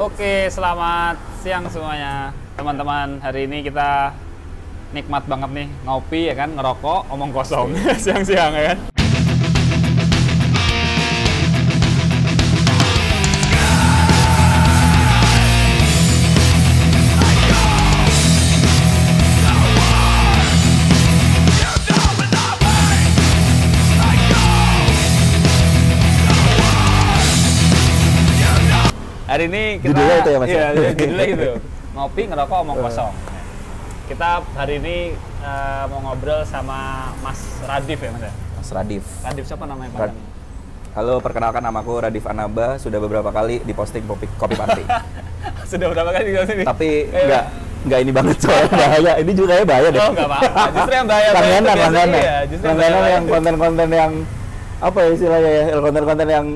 Oke, selamat siang semuanya, teman-teman. Hari ini kita nikmat banget nih ngopi ya kan, ngerokok, omong kosong siang-siang ya kan. Hari ini kita judulnya itu ya Mas? Iya, judulnya gitu. Ngopi, ngerokok, omong kosong. Kita hari ini mau ngobrol sama Mas Radif ya Mas ya? Mas Radif. Radif siapa namanya Pak? Halo, perkenalkan namaku Radif Anaba. Sudah beberapa kali diposting Kopi Party. Sudah berapa kali di sini? Tapi nggak ini banget soalnya bahaya. Ini juga ya bahaya deh. Oh nggak apa-apa. Justru yang bahaya. Langganan. Iya, justru Langganan yang konten-konten yang apa ya istilahnya ya? Konten-konten yang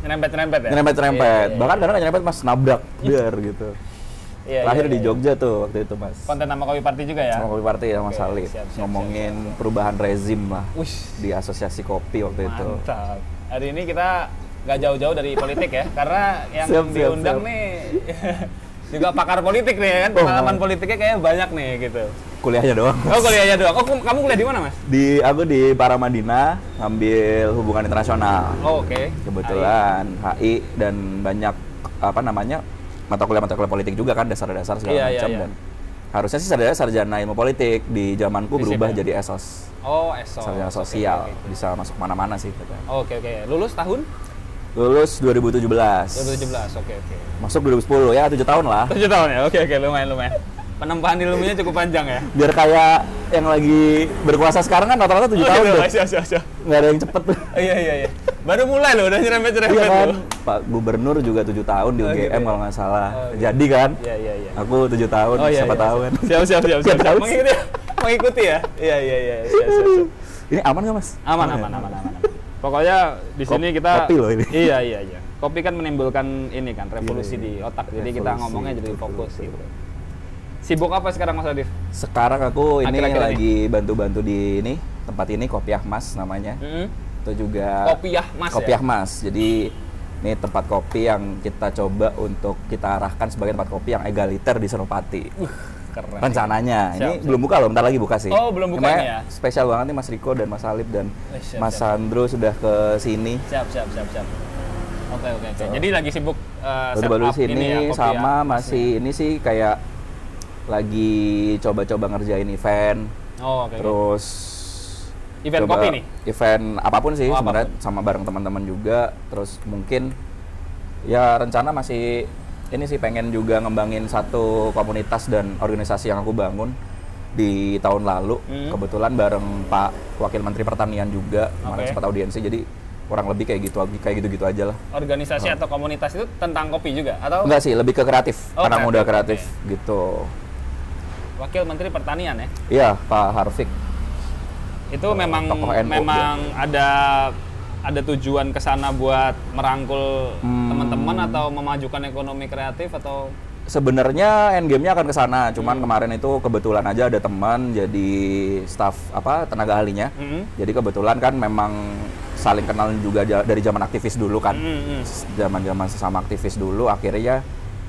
nyerempet ya? Nyerempet. Iya. Bahkan kadang nyerempet mas nabrak biar gitu. Iya, Lahir iya, di iya. Jogja tuh waktu itu mas. Konten nama Kopi Party juga ya? Sama Kopi Party sama Oke, Salib. siap, Ngomongin siap. perubahan rezim lah. Ush, Di asosiasi kopi waktu itu. mantap. Hari ini kita nggak jauh-jauh dari politik ya, karena yang Siap, diundang siap. nih juga pakar politik nih ya kan, pengalaman politiknya kayaknya banyak nih gitu. Kuliahnya doang. Oh kuliahnya doang. Oh kamu kuliah di mana Mas? Aku di Paramadina ngambil hubungan internasional. Oh oke. Kebetulan HI dan banyak apa namanya mata kuliah politik juga kan dasar-dasar segala Iya, macam iya. dan harusnya sih sarjana ilmu politik di zamanku Di berubah SIP ya? jadi esos Oh ESO. sarjana Oke, sosial oke. bisa masuk mana-mana sih katanya. Oke oke. Lulus tahun? Lulus 2017. 2017. Oke oke. Masuk 2010 ya 7 tahun lah. 7 tahun ya. Oke oke lumayan. Penempahan ilmunya cukup panjang ya. Biar kayak yang lagi berkuasa sekarang kan rata-rata 7 tahun tuh. Siap. Nggak ada yang cepet tuh. Iya. Baru mulai loh, udah nyerempet Iya kan, loh. Pak Gubernur juga 7 tahun di Oh, UGM gitu ya? kalau nggak salah. Oh, gitu. Jadi kan, Iya. aku 7 tahun, Oh, iya, siapa iya. tahu kan. Siap. Tiap tahun. Mengikuti ya? Iya. Siap. Ini aman nggak mas? Aman. Pokoknya di sini kita Kopi loh ini. Iya. Kopi kan menimbulkan ini kan revolusi Iya. di otak. Jadi kita Revolusi, ngomongnya jadi betul, fokus betul. gitu. Sibuk apa sekarang Mas Adif? Sekarang aku ini Akhir-akhir ini. lagi bantu-bantu di ini tempat ini Kopiah Mas namanya. Itu juga Kopiah Mas Kopiah ya? Mas. Jadi ini tempat kopi yang kita coba untuk kita arahkan sebagai tempat kopi yang egaliter di Senopati. Keren. Rencananya. Ini Siap. belum buka loh, bentar lagi buka sih. Oh, belum buka Namanya ini ya? Spesial banget nih Mas Riko dan Mas Alip dan Siap. Mas Sandro sudah ke sini. Siap. Oke. Jadi lagi sibuk Baru-baru setup sini ini ya, Kopiah sama Mas masih ini sih kayak lagi coba-coba ngerjain event. Oh, oke. Terus Event coba kopi nih? Event apapun sih Oh, sebenarnya apapun. sama bareng teman-teman juga. Terus mungkin ya rencana masih ini sih pengen juga ngembangin satu komunitas dan organisasi yang aku bangun di tahun lalu. Kebetulan bareng Pak Wakil Menteri Pertanian juga kemarin Oke. sempat audiensi, jadi kurang lebih kayak gitu aja lah. Organisasi atau komunitas itu tentang kopi juga atau Enggak sih, lebih ke kreatif, Oh, anak muda kreatif, kreatif gitu. Wakil Menteri Pertanian ya? Iya, Pak Harfik. Itu memang tokoh NU ada tujuan ke sana buat merangkul Hmm. teman-teman atau memajukan ekonomi kreatif atau Sebenarnya endgame-nya akan ke sana, cuman kemarin itu kebetulan aja ada teman jadi staf tenaga ahlinya. Jadi kebetulan kan memang saling kenal juga dari zaman aktivis dulu kan. Zaman-zaman sesama aktivis dulu akhirnya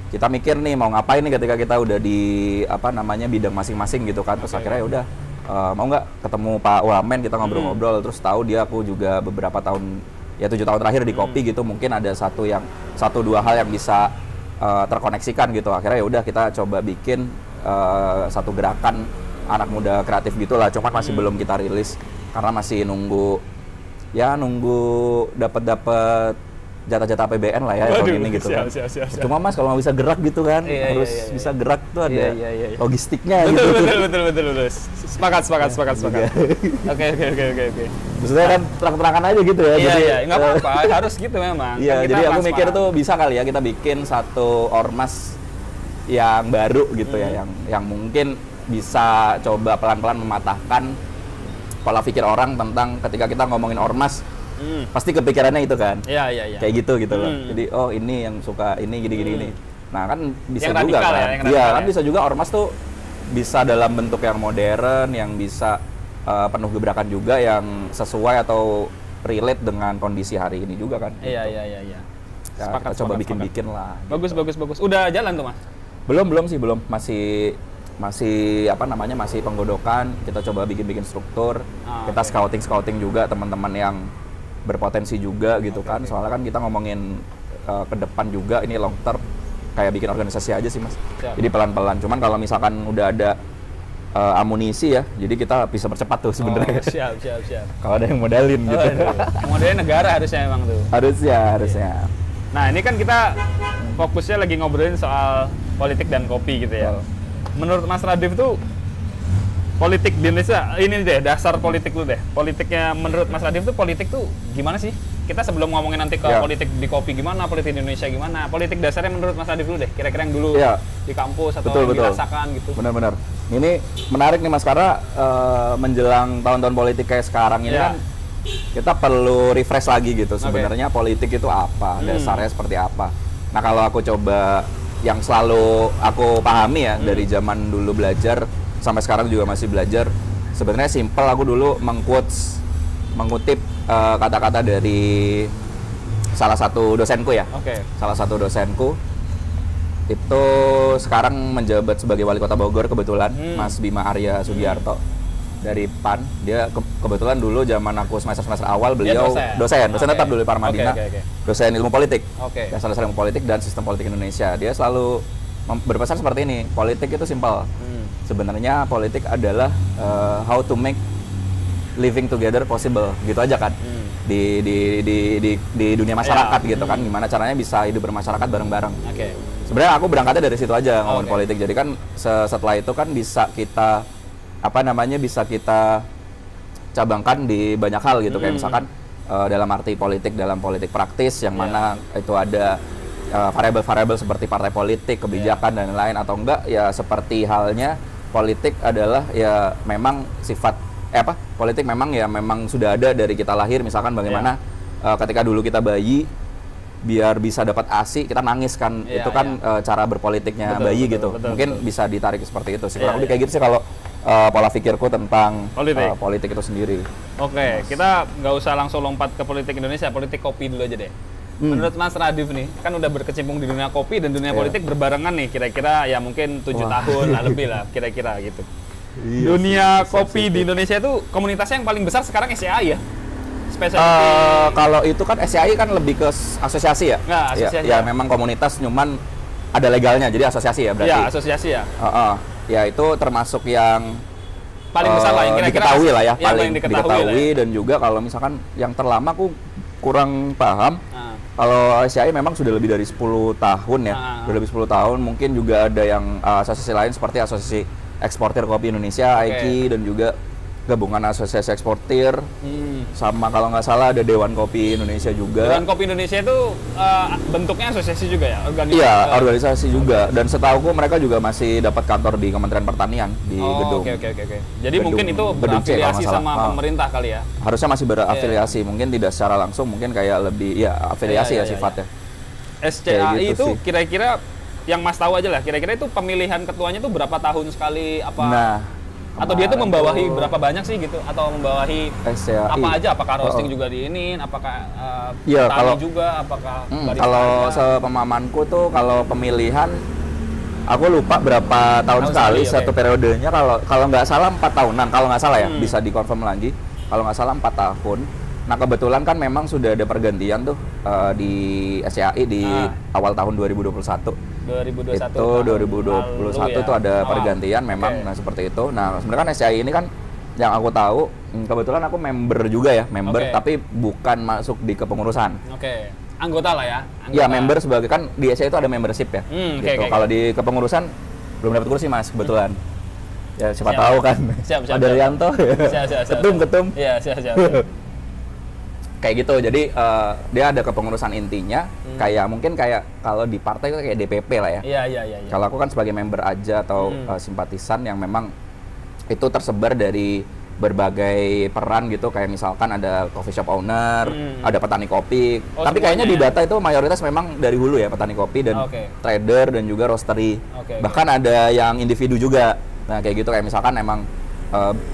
kita mikir nih mau ngapain nih ketika kita udah di bidang masing-masing gitu kan. Terus akhirnya ya udah mau nggak ketemu Pak Wamen, kita ngobrol-ngobrol, terus tahu dia aku juga beberapa tahun ya 7 tahun terakhir di kopi gitu, mungkin ada satu dua hal yang bisa terkoneksikan gitu. Akhirnya ya udah kita coba bikin satu gerakan anak muda kreatif gitulah, cuman masih belum kita rilis karena masih nunggu dapat jatah-jatah APBN lah ya tahun ini gitu kan. Siap. Cuma Mas kalau nggak bisa gerak gitu kan, Iya, harus iya. bisa gerak tuh ada Iya. logistiknya gitu. Betul. Sepakat. Oke. Maksudnya kan terang-terangan aja gitu ya. Iya, jadi, nggak apa-apa, harus gitu memang. Iya, Kan kita jadi aku mikir transparan. tuh bisa kali ya kita bikin satu ormas yang baru gitu ya, yang mungkin bisa coba pelan-pelan mematahkan pola pikir orang tentang ketika kita ngomongin ormas, pasti kepikirannya itu kan. Iya. Kayak gitu loh. Jadi oh ini yang suka ini gini. Nah kan bisa Yang juga radikal ya, kan. yang Iya radikal kan ya. bisa juga ormas tuh bisa dalam bentuk yang modern, yang bisa penuh gebrakan juga, yang sesuai atau relate dengan kondisi hari ini juga kan. Iya. Ya, Sepakat, kita coba sepakat, bikin-bikin lah. Bagus, bagus, bagus. Udah jalan tuh, Mas? Belum sih, belum. Masih apa namanya, masih penggodokan. Kita coba bikin struktur. Kita scouting juga teman-teman yang berpotensi juga gitu kan. Soalnya kan kita ngomongin ke depan juga, ini long term, kayak bikin organisasi aja sih, Mas. Jadi pelan-pelan. Cuman kalau misalkan udah ada amunisi ya, jadi kita bisa percepat tuh sebenarnya. Siap. Kalau ada yang modalin gitu. Modalin negara harusnya emang tuh. Harusnya. Nah, ini kan kita fokusnya lagi ngobrolin soal politik dan kopi gitu ya. Menurut Mas Radif tuh politik di Indonesia, ini deh dasar politik lu deh. Politiknya menurut Mas Radif tuh politik tuh gimana sih? Kita sebelum ngomongin nanti ke politik di kopi gimana, politik di Indonesia gimana, politik dasarnya menurut Mas Radif dulu deh. Kira-kira yang dulu di kampus atau yang dirasakan gitu. Benar-benar. Ini menarik nih Mas, karena menjelang tahun-tahun politik kayak sekarang ini kan kita perlu refresh lagi gitu. Sebenarnya politik itu apa, dasarnya seperti apa. Nah, kalau aku coba yang selalu aku pahami ya dari zaman dulu belajar sampai sekarang juga masih belajar, sebenarnya simple. Aku dulu mengutip kata-kata dari salah satu dosenku ya. Salah satu dosenku itu sekarang menjabat sebagai wali kota Bogor kebetulan, Mas Bima Arya Sugiarto dari PAN. Dia kebetulan dulu zaman aku semester awal, beliau dosen tetap dulu di Parmadina, dosen ilmu politik, dasar ilmu politik dan sistem politik Indonesia. Dia selalu berpesan seperti ini, politik itu simpel. Sebenarnya politik adalah how to make living together possible, gitu aja kan. Di dunia masyarakat gitu kan, gimana caranya bisa hidup bermasyarakat bareng-bareng. Sebenarnya aku berangkatnya dari situ aja ngomongin politik. Jadi kan setelah itu kan bisa kita bisa kita cabangkan di banyak hal gitu, kayak misalkan dalam arti politik, dalam politik praktis yang mana itu ada variabel-variabel seperti partai politik, kebijakan dan lain-lain, atau enggak ya seperti halnya politik adalah ya memang sifat politik memang sudah ada dari kita lahir. Misalkan bagaimana ketika dulu kita bayi biar bisa dapat ASI kita nangis kan, itu kan cara berpolitiknya bayi gitu. Mungkin bisa ditarik seperti itu sih, kurang lebih kayak gitu sih kalau pola pikirku tentang politik itu sendiri. Kita nggak usah langsung lompat ke politik Indonesia, politik kopi dulu aja deh. Menurut Mas Radif nih, kan udah berkecimpung di dunia kopi dan dunia politik berbarengan nih, kira-kira ya mungkin 7 tahun lah lebih lah kira-kira gitu. Dunia kopi di Indonesia itu komunitasnya yang paling besar sekarang SCAI ya? Kalau itu kan SCAI kan lebih ke asosiasi ya? Asosiasi ya memang komunitas, cuman ada legalnya, jadi asosiasi ya berarti? Iya, asosiasi ya. Ya itu termasuk yang paling besar lah, yang kira-kira diketahui lah ya, paling diketahui dan juga kalau misalkan yang terlama aku kurang paham. Kalau SCAI memang sudah lebih dari 10 tahun ya, sudah lebih 10 tahun. Mungkin juga ada yang asosiasi lain seperti Asosiasi Eksportir Kopi Indonesia, AEKI, dan juga gabungan asosiasi eksportir, sama kalau nggak salah ada Dewan Kopi Indonesia juga. Dewan Kopi Indonesia itu bentuknya asosiasi juga ya? Organisasi juga. Dan setahuku mereka juga masih dapat kantor di Kementerian Pertanian di gedung. Jadi gedung, mungkin itu berafiliasi sama pemerintah kali ya? Harusnya masih berafiliasi, mungkin tidak secara langsung, mungkin kayak lebih afiliasi sifatnya. SCAI gitu itu kira-kira yang Mas tahu aja lah, kira-kira itu pemilihan ketuanya itu berapa tahun sekali atau dia tuh membawahi berapa banyak sih gitu, atau membawahi SCAI apa aja, apakah roasting juga diinin, apakah kalau juga, apakah kalau sepemahamanku tuh kalau pemilihan aku lupa berapa tahun sekali satu periodenya, kalau nggak salah 4 tahunan kalau nggak salah ya, bisa dikonfirm lagi, kalau nggak salah 4 tahun. Nah kebetulan kan memang sudah ada pergantian tuh di SCAI di awal tahun 2021. Itu 2021 tuh ada pergantian memang, nah seperti itu. Nah sebenarnya kan SCAI ini kan yang aku tahu, kebetulan aku member juga ya, tapi bukan masuk di kepengurusan. Anggota lah ya? Iya, member sebagai, kan di SCAI itu ada membership ya. Gitu. Kalau di kepengurusan belum dapat kursi Mas kebetulan. Ya siapa tahu kan. Ada Rianto. Ketum. Iya, siap. Kayak gitu, jadi dia ada kepengurusan intinya, mungkin kayak kalau di partai itu kayak DPP lah ya. Iya. Kalau aku kan sebagai member aja atau simpatisan yang memang itu tersebar dari berbagai peran gitu, kayak misalkan ada coffee shop owner, ada petani kopi. Tapi kayaknya di data itu mayoritas memang dari hulu ya, petani kopi dan trader dan juga roastery. Bahkan ada yang individu juga. Nah kayak gitu, kayak misalkan emang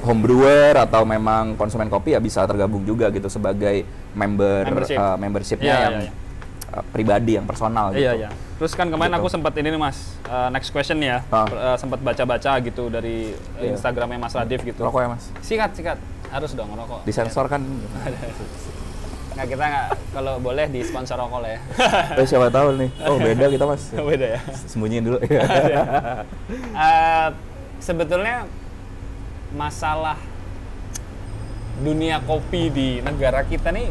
home brewer atau memang konsumen kopi ya bisa tergabung juga gitu sebagai membershipnya yang pribadi, yang personal gitu. Iya. Terus kan kemarin Gitu. aku sempat ini nih Mas, next question ya, sempat baca-baca gitu dari Instagramnya Mas Radif gitu. Rokok ya Mas? Sikat, harus dong ngerokok. Disensor kan? Nggak, kita nggak, kalau boleh di sponsor rokok lah ya. Siapa tahu nih. Oh beda kita Mas. Beda ya. Sembunyiin dulu. Sebetulnya masalah dunia kopi di negara kita nih,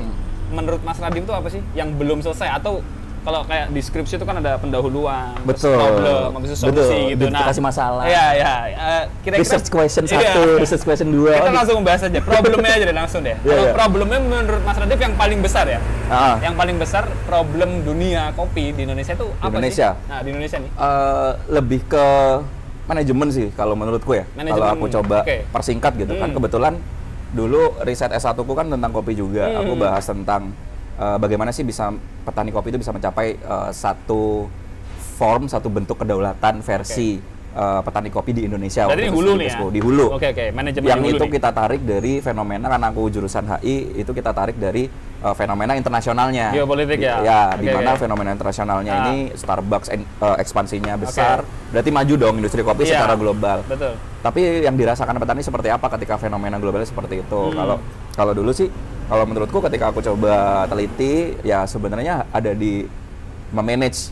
menurut Mas Radif itu apa sih yang belum selesai? Atau kalau kayak di skripsi itu kan ada pendahuluan, Betul. problem, habis itu solusi gitu. Identifikasi masalah. Iya. Kira-kira Research question 1, research question 2. kita langsung membahas aja problemnya aja deh langsung deh. Kalau Iya. problemnya menurut Mas Radif yang paling besar ya, yang paling besar problem dunia kopi di Indonesia itu apa Indonesia? sih? Nah, di Indonesia nih. Lebih ke manajemen sih kalau menurutku ya. Kalau aku coba persingkat gitu kan. Kebetulan dulu riset S1 ku kan tentang kopi juga. Aku bahas tentang bagaimana sih bisa petani kopi itu bisa mencapai satu bentuk kedaulatan versi petani kopi di Indonesia. Berarti di hulu nih ya? Di hulu. Oke, manajemen yang di hulu itu nih. kita tarik dari fenomena, karena aku jurusan HI, itu kita tarik dari fenomena internasionalnya. Geopolitik ya? Ya, di mana fenomena internasionalnya ini Starbucks ekspansinya besar, berarti maju dong industri kopi secara global. Betul. Tapi yang dirasakan petani seperti apa ketika fenomena globalnya seperti itu? Kalau dulu sih, kalau menurutku ketika aku coba teliti, ya sebenarnya ada di memanage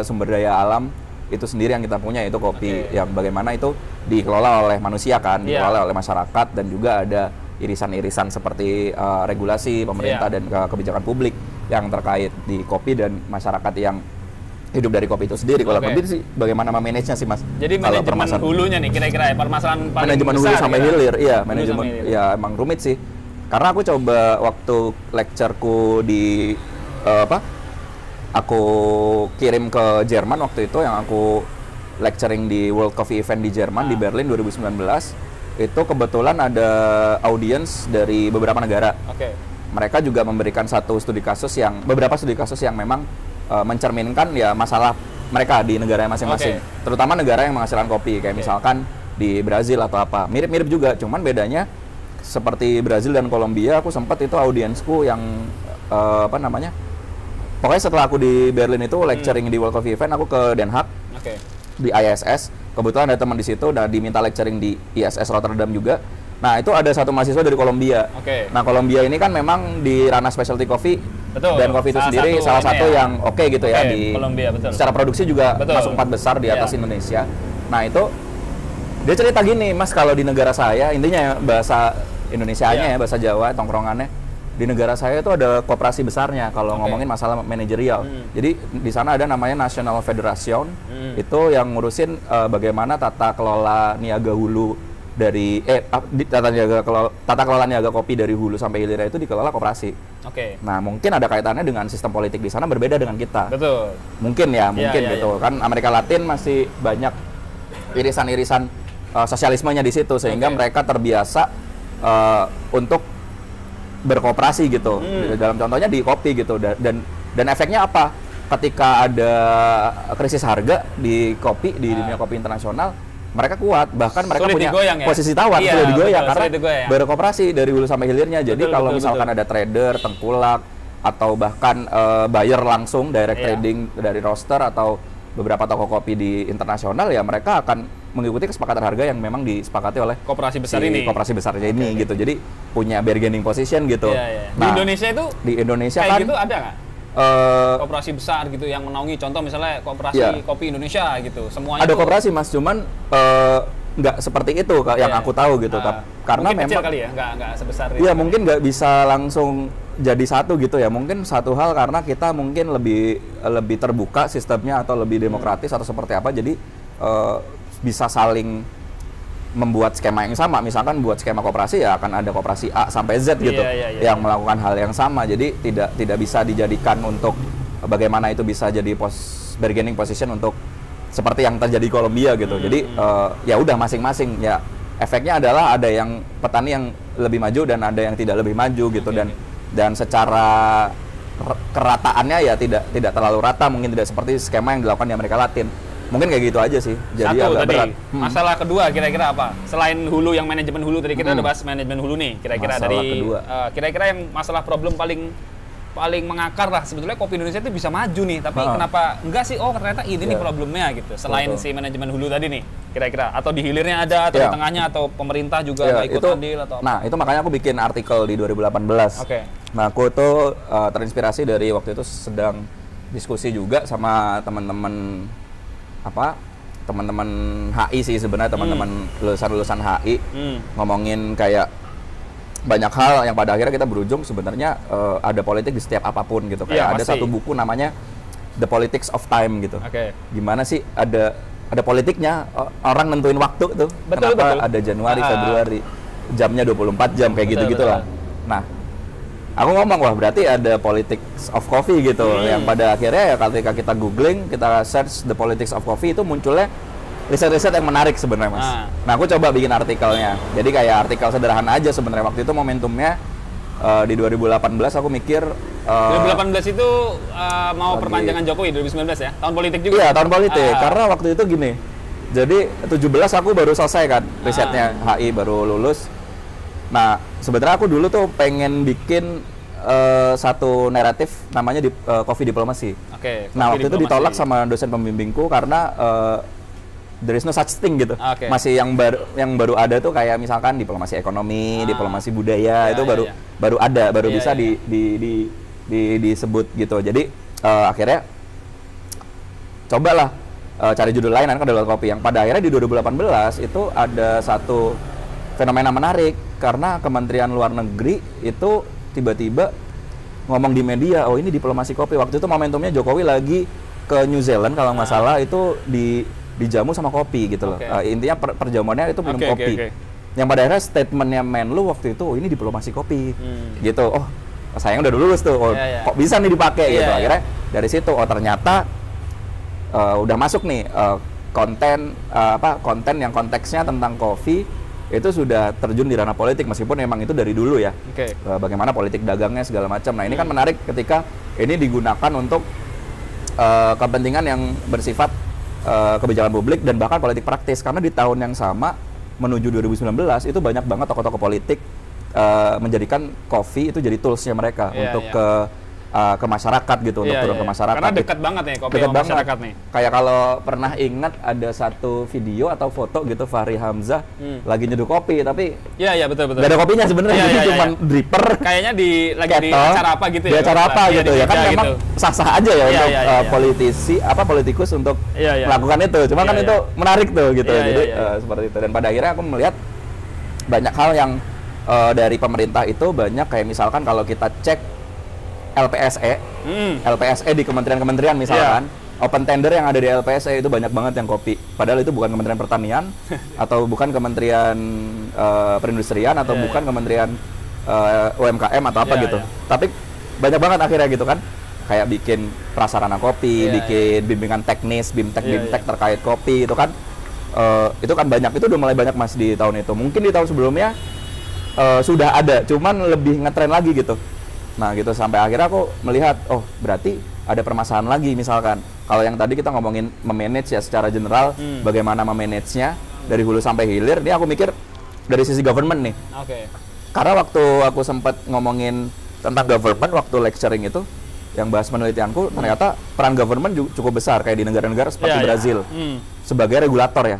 sumber daya alam itu sendiri yang kita punya, yaitu kopi, yang bagaimana itu dikelola oleh manusia kan, dikelola oleh masyarakat, dan juga ada irisan-irisan seperti regulasi pemerintah dan kebijakan publik yang terkait di kopi dan masyarakat yang hidup dari kopi itu sendiri. Kalau kopi sih bagaimana memanage-nya sih Mas? Jadi manajemen hulunya nih kira-kira ya, permasalahan paling manajemen besar. Hulu sampai hilir, iya manajemen ya emang rumit sih. Karena aku coba waktu lectureku di aku kirim ke Jerman waktu itu, yang aku lecturing di World Coffee Event di Jerman di Berlin 2019. Itu kebetulan ada audiens dari beberapa negara. Mereka juga memberikan beberapa studi kasus yang memang mencerminkan ya masalah mereka di negara masing-masing. Terutama negara yang menghasilkan kopi, kayak misalkan di Brazil atau apa. Mirip-mirip juga, cuman bedanya seperti Brazil dan Kolombia, aku sempat itu audiensku yang pokoknya setelah aku di Berlin itu lecturing di World Coffee Event, aku ke Den Haag, di ISS. Kebetulan ada teman di situ, dan diminta lecturing di ISS Rotterdam juga. Nah, itu ada satu mahasiswa dari Kolombia. Nah, Kolombia ini kan memang di ranah specialty coffee. Dan kopi itu sendiri salah satu yang gitu ya di Kolombia, secara produksi juga masuk 4 besar di atas Indonesia. Nah, itu dia cerita gini, Mas, kalau di negara saya, intinya bahasa Indonesianya ya, bahasa Jawa, tongkrongannya, di negara saya itu ada koperasi besarnya kalau ngomongin masalah manajerial. Jadi di sana ada namanya National Federation, itu yang ngurusin bagaimana tata kelola niaga hulu dari tata kelola niaga kopi dari hulu sampai hilir itu dikelola koperasi. Nah, mungkin ada kaitannya dengan sistem politik di sana berbeda dengan kita. Betul. Mungkin gitu. Kan Amerika Latin masih banyak irisan-irisan sosialismenya di situ, sehingga mereka terbiasa untuk berkooperasi gitu. Dalam contohnya di kopi gitu, dan efeknya apa? Ketika ada krisis harga di kopi, di dunia kopi internasional, mereka kuat, bahkan mereka punya posisi tawar, sudah digoyang karena berkooperasi dari hulu sampai hilirnya. Jadi kalau misalkan ada trader, tengkulak, atau bahkan buyer langsung direct trading dari roaster atau beberapa toko kopi di internasional, ya mereka akan mengikuti kesepakatan harga yang memang disepakati oleh koperasi besar ini. Koperasi besarnya ini gitu. Jadi punya bargaining position gitu. Nah, di Indonesia kan gitu ada nggak? Koperasi besar gitu yang menaungi, contoh misalnya koperasi kopi Indonesia gitu, semuanya ada koperasi Mas, cuman nggak seperti itu yang aku tahu gitu. Karena mungkin memang kecil kali ya, nggak sebesar itu. Mungkin nggak bisa langsung jadi satu gitu ya. Mungkin satu hal karena kita mungkin lebih terbuka sistemnya, atau lebih demokratis atau seperti apa. Jadi bisa saling membuat skema yang sama. Misalkan buat skema koperasi, ya akan ada koperasi A sampai Z gitu yang melakukan hal yang sama. Jadi tidak bisa dijadikan untuk bagaimana itu bisa jadi bargaining position untuk seperti yang terjadi di Kolombia gitu. Jadi ya udah masing-masing ya, efeknya adalah ada yang petani yang lebih maju dan ada yang tidak lebih maju gitu. Dan secara kerataannya ya tidak terlalu rata, mungkin tidak seperti skema yang dilakukan di Amerika Latin. Mungkin kayak gitu aja sih. Jadi agak berat. Masalah kedua kira-kira apa? Selain hulu, yang manajemen hulu tadi kita udah bahas manajemen hulu nih. Kira-kira masalah dari kira-kira yang masalah problem paling paling mengakar lah. Sebetulnya kopi Indonesia itu bisa maju nih, tapi kenapa enggak sih? Oh ternyata ini nih problemnya gitu. Selain si manajemen hulu tadi nih, kira-kira atau di hilirnya ada, atau di tengahnya, atau pemerintah juga nggak ikut andil atau apa? Nah itu makanya aku bikin artikel di 2018. Nah aku tuh terinspirasi dari waktu itu sedang diskusi juga sama teman-teman teman-teman HI sih sebenarnya, teman-teman lulusan HI ngomongin kayak banyak hal yang pada akhirnya kita berujung sebenarnya ada politik di setiap apapun gitu. Kayak ada satu buku namanya The Politics of Time gitu. Gimana sih ada politiknya, orang nentuin waktu tuh. Kenapa ada Januari, Februari, jamnya 24 jam kayak gitu-gitu lah. Nah, aku ngomong wah berarti ada politics of coffee gitu. Yang pada akhirnya ya ketika kita googling, kita search The Politics of Coffee itu munculnya riset-riset yang menarik sebenarnya Mas. Nah aku coba bikin artikelnya. Jadi kayak artikel sederhana aja sebenarnya. Waktu itu momentumnya di 2018 aku mikir 2018 itu mau perpanjangan Jokowi 2019 ya? Tahun politik juga? Iya tahun politik, karena waktu itu gini. Jadi 17 aku baru selesai kan risetnya, HI baru lulus. Nah sebenarnya aku dulu tuh pengen bikin satu naratif namanya coffee diplomacy. Nah waktu itu ditolak sama dosen pembimbingku karena there is no such thing gitu. Masih yang baru ada tuh kayak misalkan diplomasi ekonomi, diplomasi budaya itu baru ada, baru bisa disebut gitu. Jadi akhirnya cobalah cari judul lain kan adalah kopi, yang pada akhirnya di 2018 itu ada satu fenomena menarik karena Kementerian Luar Negeri itu tiba-tiba ngomong di media, oh ini diplomasi kopi. Waktu itu momentumnya Jokowi lagi ke New Zealand kalau nggak salah, itu dijamu sama kopi gitu loh. Intinya perjamuannya itu minum kopi. Yang pada akhirnya statementnya Menlu waktu itu, oh ini diplomasi kopi gitu. Oh sayang udah lulus tuh, kok bisa nih dipakai gitu. Akhirnya dari situ, oh ternyata udah masuk nih konten yang konteksnya tentang kopi itu sudah terjun di ranah politik, meskipun memang itu dari dulu ya. Bagaimana politik dagangnya segala macam. Nah ini kan menarik ketika ini digunakan untuk kepentingan yang bersifat kebijakan publik dan bahkan politik praktis, karena di tahun yang sama menuju 2019 itu banyak banget tokoh-tokoh politik menjadikan kopi itu jadi toolsnya mereka untuk ke masyarakat gitu, untuk turun ke masyarakat. Karena dekat banget nih kopi sama masyarakat nih. Kayak kalau pernah ingat ada satu video atau foto gitu Fahri Hamzah lagi nyeduh kopi, tapi betul. Gak ada kopinya sebenarnya, jadi cuma dripper. Kayaknya lagi di acara apa gitu ya. Di acara apa gitu ya, kan memang sah-sah aja ya untuk politikus untuk melakukan itu. Cuma kan itu menarik tuh gitu. Jadi seperti itu, dan pada akhirnya aku melihat banyak hal yang dari pemerintah itu banyak, kayak misalkan kalau kita cek LPSE di kementerian-kementerian misalkan, open tender yang ada di LPSE itu banyak banget yang kopi. Padahal itu bukan Kementerian Pertanian atau bukan Kementerian Perindustrian atau bukan Kementerian UMKM atau apa gitu. Tapi banyak banget akhirnya gitu kan. Kayak bikin prasarana kopi, bikin bimbingan teknis, BIMTEK terkait kopi itu kan. Itu kan banyak, itu udah mulai banyak Mas di tahun itu. Mungkin di tahun sebelumnya sudah ada, cuman lebih ngetren lagi gitu. Nah gitu, sampai akhirnya aku melihat, oh berarti ada permasalahan lagi. Misalkan kalau yang tadi kita ngomongin memanage ya secara general, bagaimana memanage-nya dari hulu sampai hilir, ini aku mikir dari sisi government nih. Karena waktu aku sempat ngomongin tentang government waktu lecturing itu, yang bahas penelitianku, ternyata peran government cukup besar kayak di negara-negara seperti Brazil sebagai regulator ya.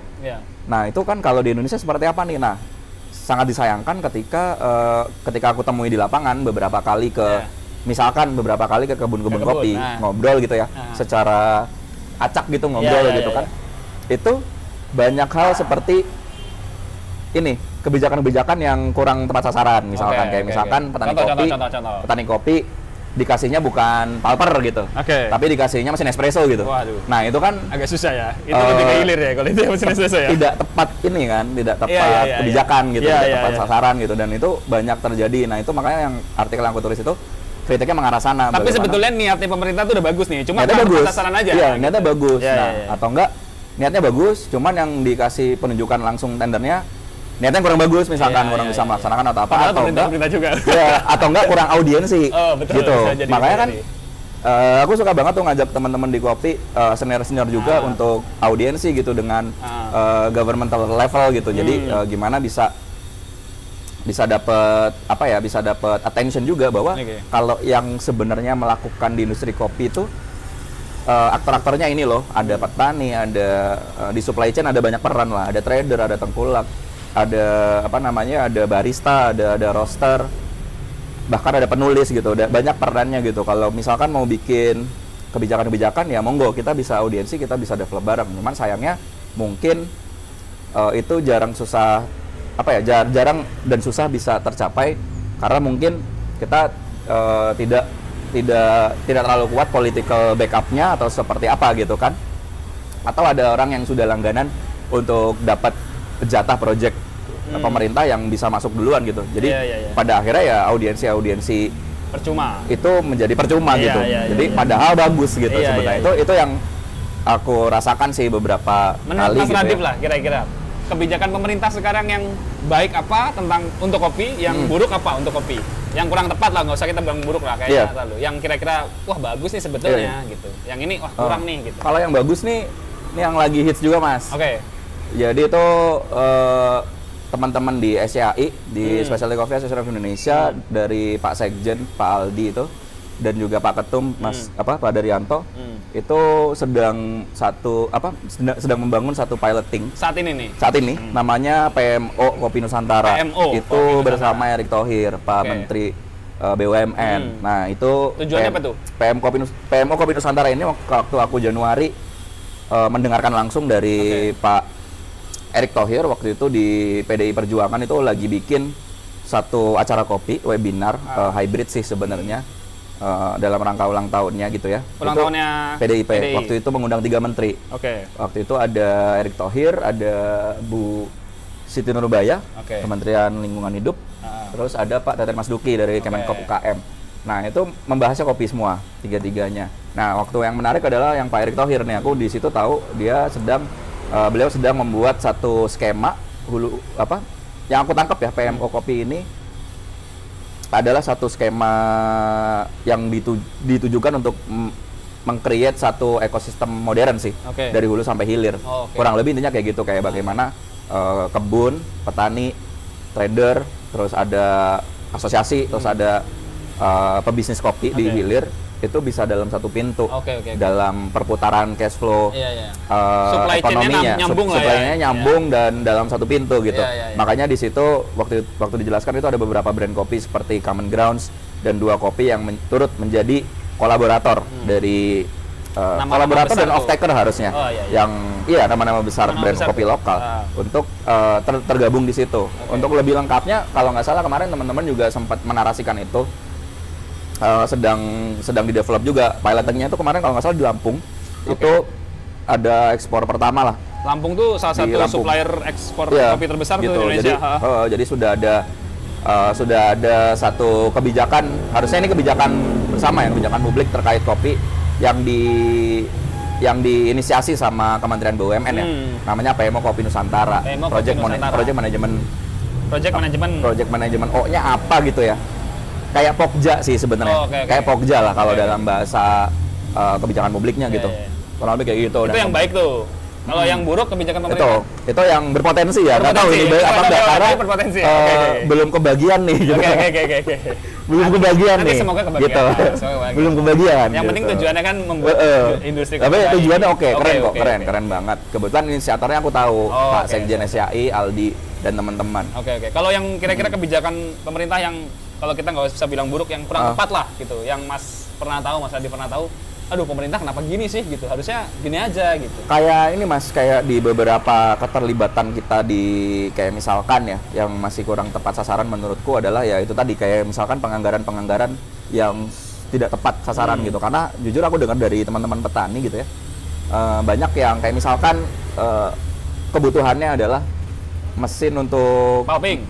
Nah itu kan kalau di Indonesia seperti apa nih? Nah sangat disayangkan ketika aku temui di lapangan beberapa kali misalkan beberapa kali ke kebun-kebun kopi, ngobrol gitu ya, secara acak gitu ngobrol gitu kan. Itu banyak hal seperti ini, kebijakan-kebijakan yang kurang tepat sasaran, misalkan misalkan petani kopi dikasihnya bukan palper gitu, tapi dikasihnya mesin espresso gitu. Nah itu kan agak susah ya, itu lebih ke hilir ya kalau itu mesin espresso ya. Tidak tepat ini kan, tidak tepat kebijakan gitu, tidak tepat sasaran gitu, dan itu banyak terjadi. Nah itu makanya yang artikel yang aku tulis itu kritiknya mengarah sana. Tapi sebetulnya niatnya pemerintah tuh udah bagus nih, cuma tepat sasaran aja. Iya, niatnya bagus. Atau enggak niatnya bagus, cuman yang dikasih penunjukan langsung tendernya niatnya kurang bagus, misalkan kurang bisa melaksanakan atau apa, atau enggak juga. Atau enggak kurang audiensi gitu. Makanya kan aku suka banget tuh ngajak teman-teman di kopi, senior-senior juga untuk audiensi gitu dengan governmental level gitu. Jadi gimana bisa bisa dapat apa ya, bisa dapat attention juga bahwa kalau yang sebenarnya melakukan di industri kopi itu aktor-aktornya ini loh, ada petani, ada di supply chain ada banyak peran lah, ada trader, ada tengkulak, ada apa namanya, ada barista, ada roaster, bahkan ada penulis gitu, ada banyak perannya gitu. Kalau misalkan mau bikin kebijakan-kebijakan ya monggo, kita bisa audiensi, kita bisa develop bareng. Cuman sayangnya mungkin itu jarang dan susah bisa tercapai karena mungkin kita tidak terlalu kuat political backupnya atau seperti apa gitu kan, atau ada orang yang sudah langganan untuk dapat jatah project pemerintah yang bisa masuk duluan gitu. Jadi pada akhirnya ya audiensi percuma itu menjadi percuma gitu. Jadi padahal bagus gitu sebenarnya. Itu yang aku rasakan sih beberapa kali Mas gitu Radif ya. lah kira-kira kebijakan pemerintah sekarang yang baik apa tentang untuk kopi, yang buruk apa untuk kopi, yang kurang tepat lah, nggak usah kita bilang buruk lah kayaknya terlalu. Yang kira-kira wah bagus nih sebetulnya gitu, yang ini wah kurang nih gitu. Kalau yang bagus nih, ini yang lagi hits juga mas. Jadi itu teman-teman di SCAI, di Specialty Coffee Association of Indonesia, dari Pak Sekjen, Pak Aldi itu, dan juga Pak Ketum, Pak Daryanto, itu sedang membangun satu piloting saat ini namanya PMO Kopi Nusantara. Itu Kopi bersama Nusantara. Erick Thohir, Pak Menteri BUMN. Nah itu tujuannya apa tuh? PMO Kopi Nusantara ini waktu aku Januari mendengarkan langsung dari Pak Erick Thohir waktu itu di PDI Perjuangan itu lagi bikin satu acara kopi webinar hybrid sih sebenarnya. Dalam rangka ulang tahunnya gitu ya. Ulang tahunnya PDIP. Waktu itu mengundang 3 menteri. Waktu itu ada Erick Thohir, ada Bu Siti Nurbaya, Kementerian Lingkungan Hidup, terus ada Pak Teten Mas Duki dari Kemenkop UKM. Nah itu membahasnya kopi semua, tiga-tiganya. Nah waktu yang menarik adalah yang Pak Erick Thohir nih, aku di situ tahu dia beliau sedang membuat satu skema yang aku tangkap ya, PMO Kopi ini adalah satu skema yang ditujukan untuk meng-create satu ekosistem modern sih, dari hulu sampai hilir. Kurang lebih intinya kayak gitu, kayak bagaimana kebun, petani, trader, terus ada asosiasi, terus ada pebisnis kopi di hilir, itu bisa dalam satu pintu, dalam perputaran cash flow, ekonominya, supply-nya nyambung dan dalam satu pintu gitu. Makanya di situ waktu dijelaskan itu ada beberapa brand kopi seperti Common Grounds dan 2 kopi yang turut menjadi kolaborator dari kolaborator dan off-taker harusnya, yang nama-nama besar brand kopi lokal untuk tergabung di situ. Untuk lebih lengkapnya, kalau nggak salah kemarin teman-teman juga sempat menarasikan itu. Sedang di-develop juga. Pilotingnya itu kemarin kalau nggak salah di Lampung. Itu ada ekspor pertama lah. Lampung tuh salah satu supplier ekspor kopi terbesar gitu, di Indonesia. Jadi sudah ada satu kebijakan, harusnya ini kebijakan bersama ya, kebijakan publik terkait kopi yang diinisiasi sama Kementerian BUMN ya. Namanya PMO Kopi Nusantara. Project Management O-nya apa gitu ya. Kayak Pokja sih sebenarnya, kayak Pokja lah kalau dalam bahasa kebijakan publiknya gitu. Kurang lebih kayak gitu. Itu yang baik tuh. Kalau yang buruk kebijakan pemerintah. Itu yang berpotensi ya. Nggak tahu ini baik apa enggak karena belum kebagian nih. Gitu. Belum kebagian nih. Semoga kebagian. Gitu. Belum kebagian. Yang penting tujuannya kan membuat industri kopi. Tapi tujuannya keren banget. Kebetulan inisiatornya aku tahu, Pak Sekjen SCAI, Aldi dan teman-teman. Kalau yang kira-kira kebijakan pemerintah yang kalau kita nggak bisa bilang buruk, yang kurang tepat lah gitu, yang Mas Adi pernah tahu, aduh pemerintah kenapa gini sih gitu, harusnya gini aja gitu. Kayak ini Mas, kayak di beberapa keterlibatan kita di kayak misalkan ya, yang masih kurang tepat sasaran menurutku adalah ya itu tadi, kayak misalkan penganggaran yang tidak tepat sasaran gitu. Karena jujur aku dengar dari teman-teman petani gitu ya, banyak yang kayak misalkan kebutuhannya adalah mesin untuk pulping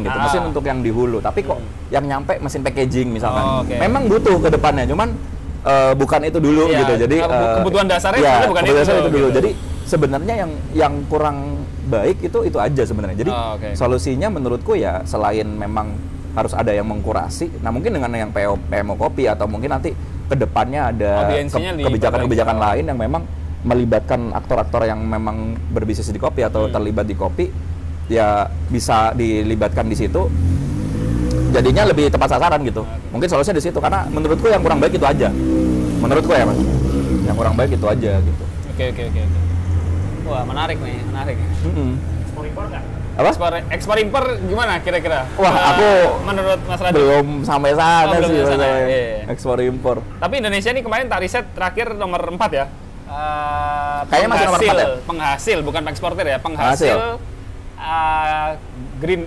gitu, mesin untuk yang di hulu, tapi kok yang nyampe mesin packaging misalkan. Memang butuh ke depannya, cuman bukan itu dulu gitu. Jadi kebutuhan dasarnya bukan itu dulu. Gitu. Jadi sebenarnya yang kurang baik itu aja sebenarnya. Jadi solusinya menurutku ya selain memang harus ada yang mengkurasi. Nah, mungkin dengan yang PMO Kopi atau mungkin nanti ke depannya ada kebijakan-kebijakan lain yang memang melibatkan aktor-aktor yang memang berbisnis di kopi atau terlibat di kopi, ya bisa dilibatkan di situ, jadinya lebih tepat sasaran gitu. Mungkin solusinya di situ, karena menurutku yang kurang baik itu aja. Menurutku ya Mas, yang kurang baik itu aja gitu. Oke. Wah, menarik nih, menarik. Ekspor impor nggak? Apa? Ekspor impor gimana kira-kira? Wah, aku menurut Mas Radit belum sampai sana belum sih sampai sana, masalahnya. iya. Ekspor impor. Tapi Indonesia ini kemarin tak riset terakhir nomor 4 ya. Kayaknya masih nomor 4 ya? Penghasil, bukan eksportir ya. Penghasil green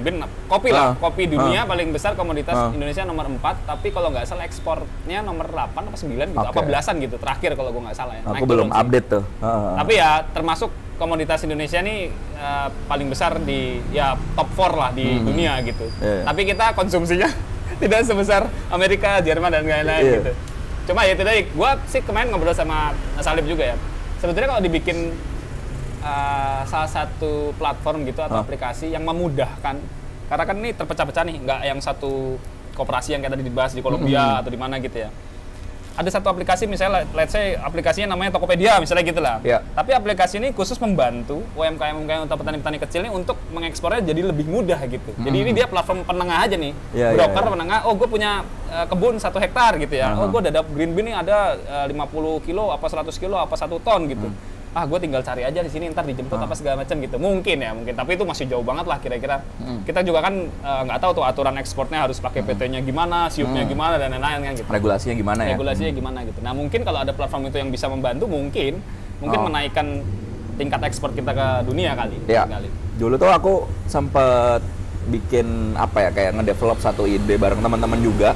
bean, kopi lah. Kopi dunia paling besar komoditas Indonesia nomor 4. Tapi kalau nggak salah ekspornya nomor 8 atau 9 gitu. Apa belasan gitu terakhir kalau gue nggak salah ya. Aku belum update tuh. Tapi ya termasuk komoditas Indonesia ini paling besar di ya top 4 lah di dunia gitu. Tapi kita konsumsinya tidak sebesar Amerika, Jerman dan lain-lain gitu. Cuma ya itu tadi, gua sih kemarin ngobrol sama Salib juga ya. Sebetulnya kalau dibikin salah satu platform gitu atau aplikasi yang memudahkan, karena kan ini terpecah-pecah nih, nggak yang satu koperasi yang kayak tadi dibahas di Kolombia atau di mana gitu ya. Ada satu aplikasi misalnya, let's say aplikasinya namanya Tokopedia misalnya gitu lah. Tapi aplikasi ini khusus membantu UMKM atau petani-petani kecil ini untuk mengekspornya jadi lebih mudah gitu. Jadi ini dia platform penengah aja nih, broker penengah. Oh, gue punya kebun 1 hektar gitu ya. Oh, gue ada green bean nih ada 50 kilo, apa 100 kilo, apa 1 ton gitu. Gue tinggal cari aja di sini, ntar dijemput apa segala macam gitu. Mungkin, tapi itu masih jauh banget lah kira-kira. Kita juga kan nggak tahu tuh aturan ekspornya harus pakai PT-nya gimana, SIUP-nya gimana dan lain-lain kan gitu. Regulasinya gimana ya? Regulasinya gimana gitu. Nah, mungkin kalau ada platform itu yang bisa membantu, mungkin menaikkan tingkat ekspor kita ke dunia kali. Dulu tuh aku sempet bikin kayak ngedevelop satu ide bareng teman-teman juga.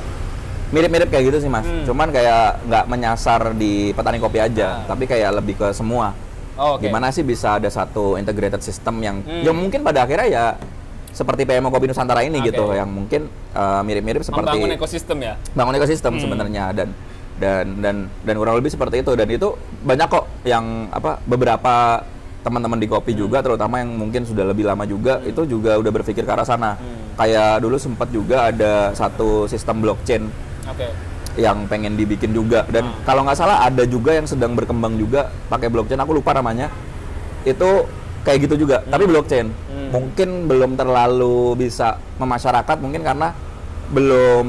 Mirip-mirip kayak gitu sih Mas. Cuman kayak nggak menyasar di petani kopi aja, tapi kayak lebih ke semua. Gimana sih bisa ada satu integrated system yang mungkin pada akhirnya ya seperti PMO Kopi Nusantara ini gitu, yang mungkin mirip-mirip seperti membangun ekosistem ya. Bangun ekosistem sebenarnya dan kurang lebih seperti itu, dan itu banyak kok yang beberapa teman-teman di kopi juga, terutama yang mungkin sudah lebih lama juga itu juga udah berpikir ke arah sana. Kayak dulu sempat juga ada satu sistem blockchain yang pengen dibikin juga, dan kalau nggak salah ada juga yang sedang berkembang juga pakai blockchain, aku lupa namanya, itu kayak gitu juga, tapi blockchain. Mungkin belum terlalu bisa memasyarakat, mungkin karena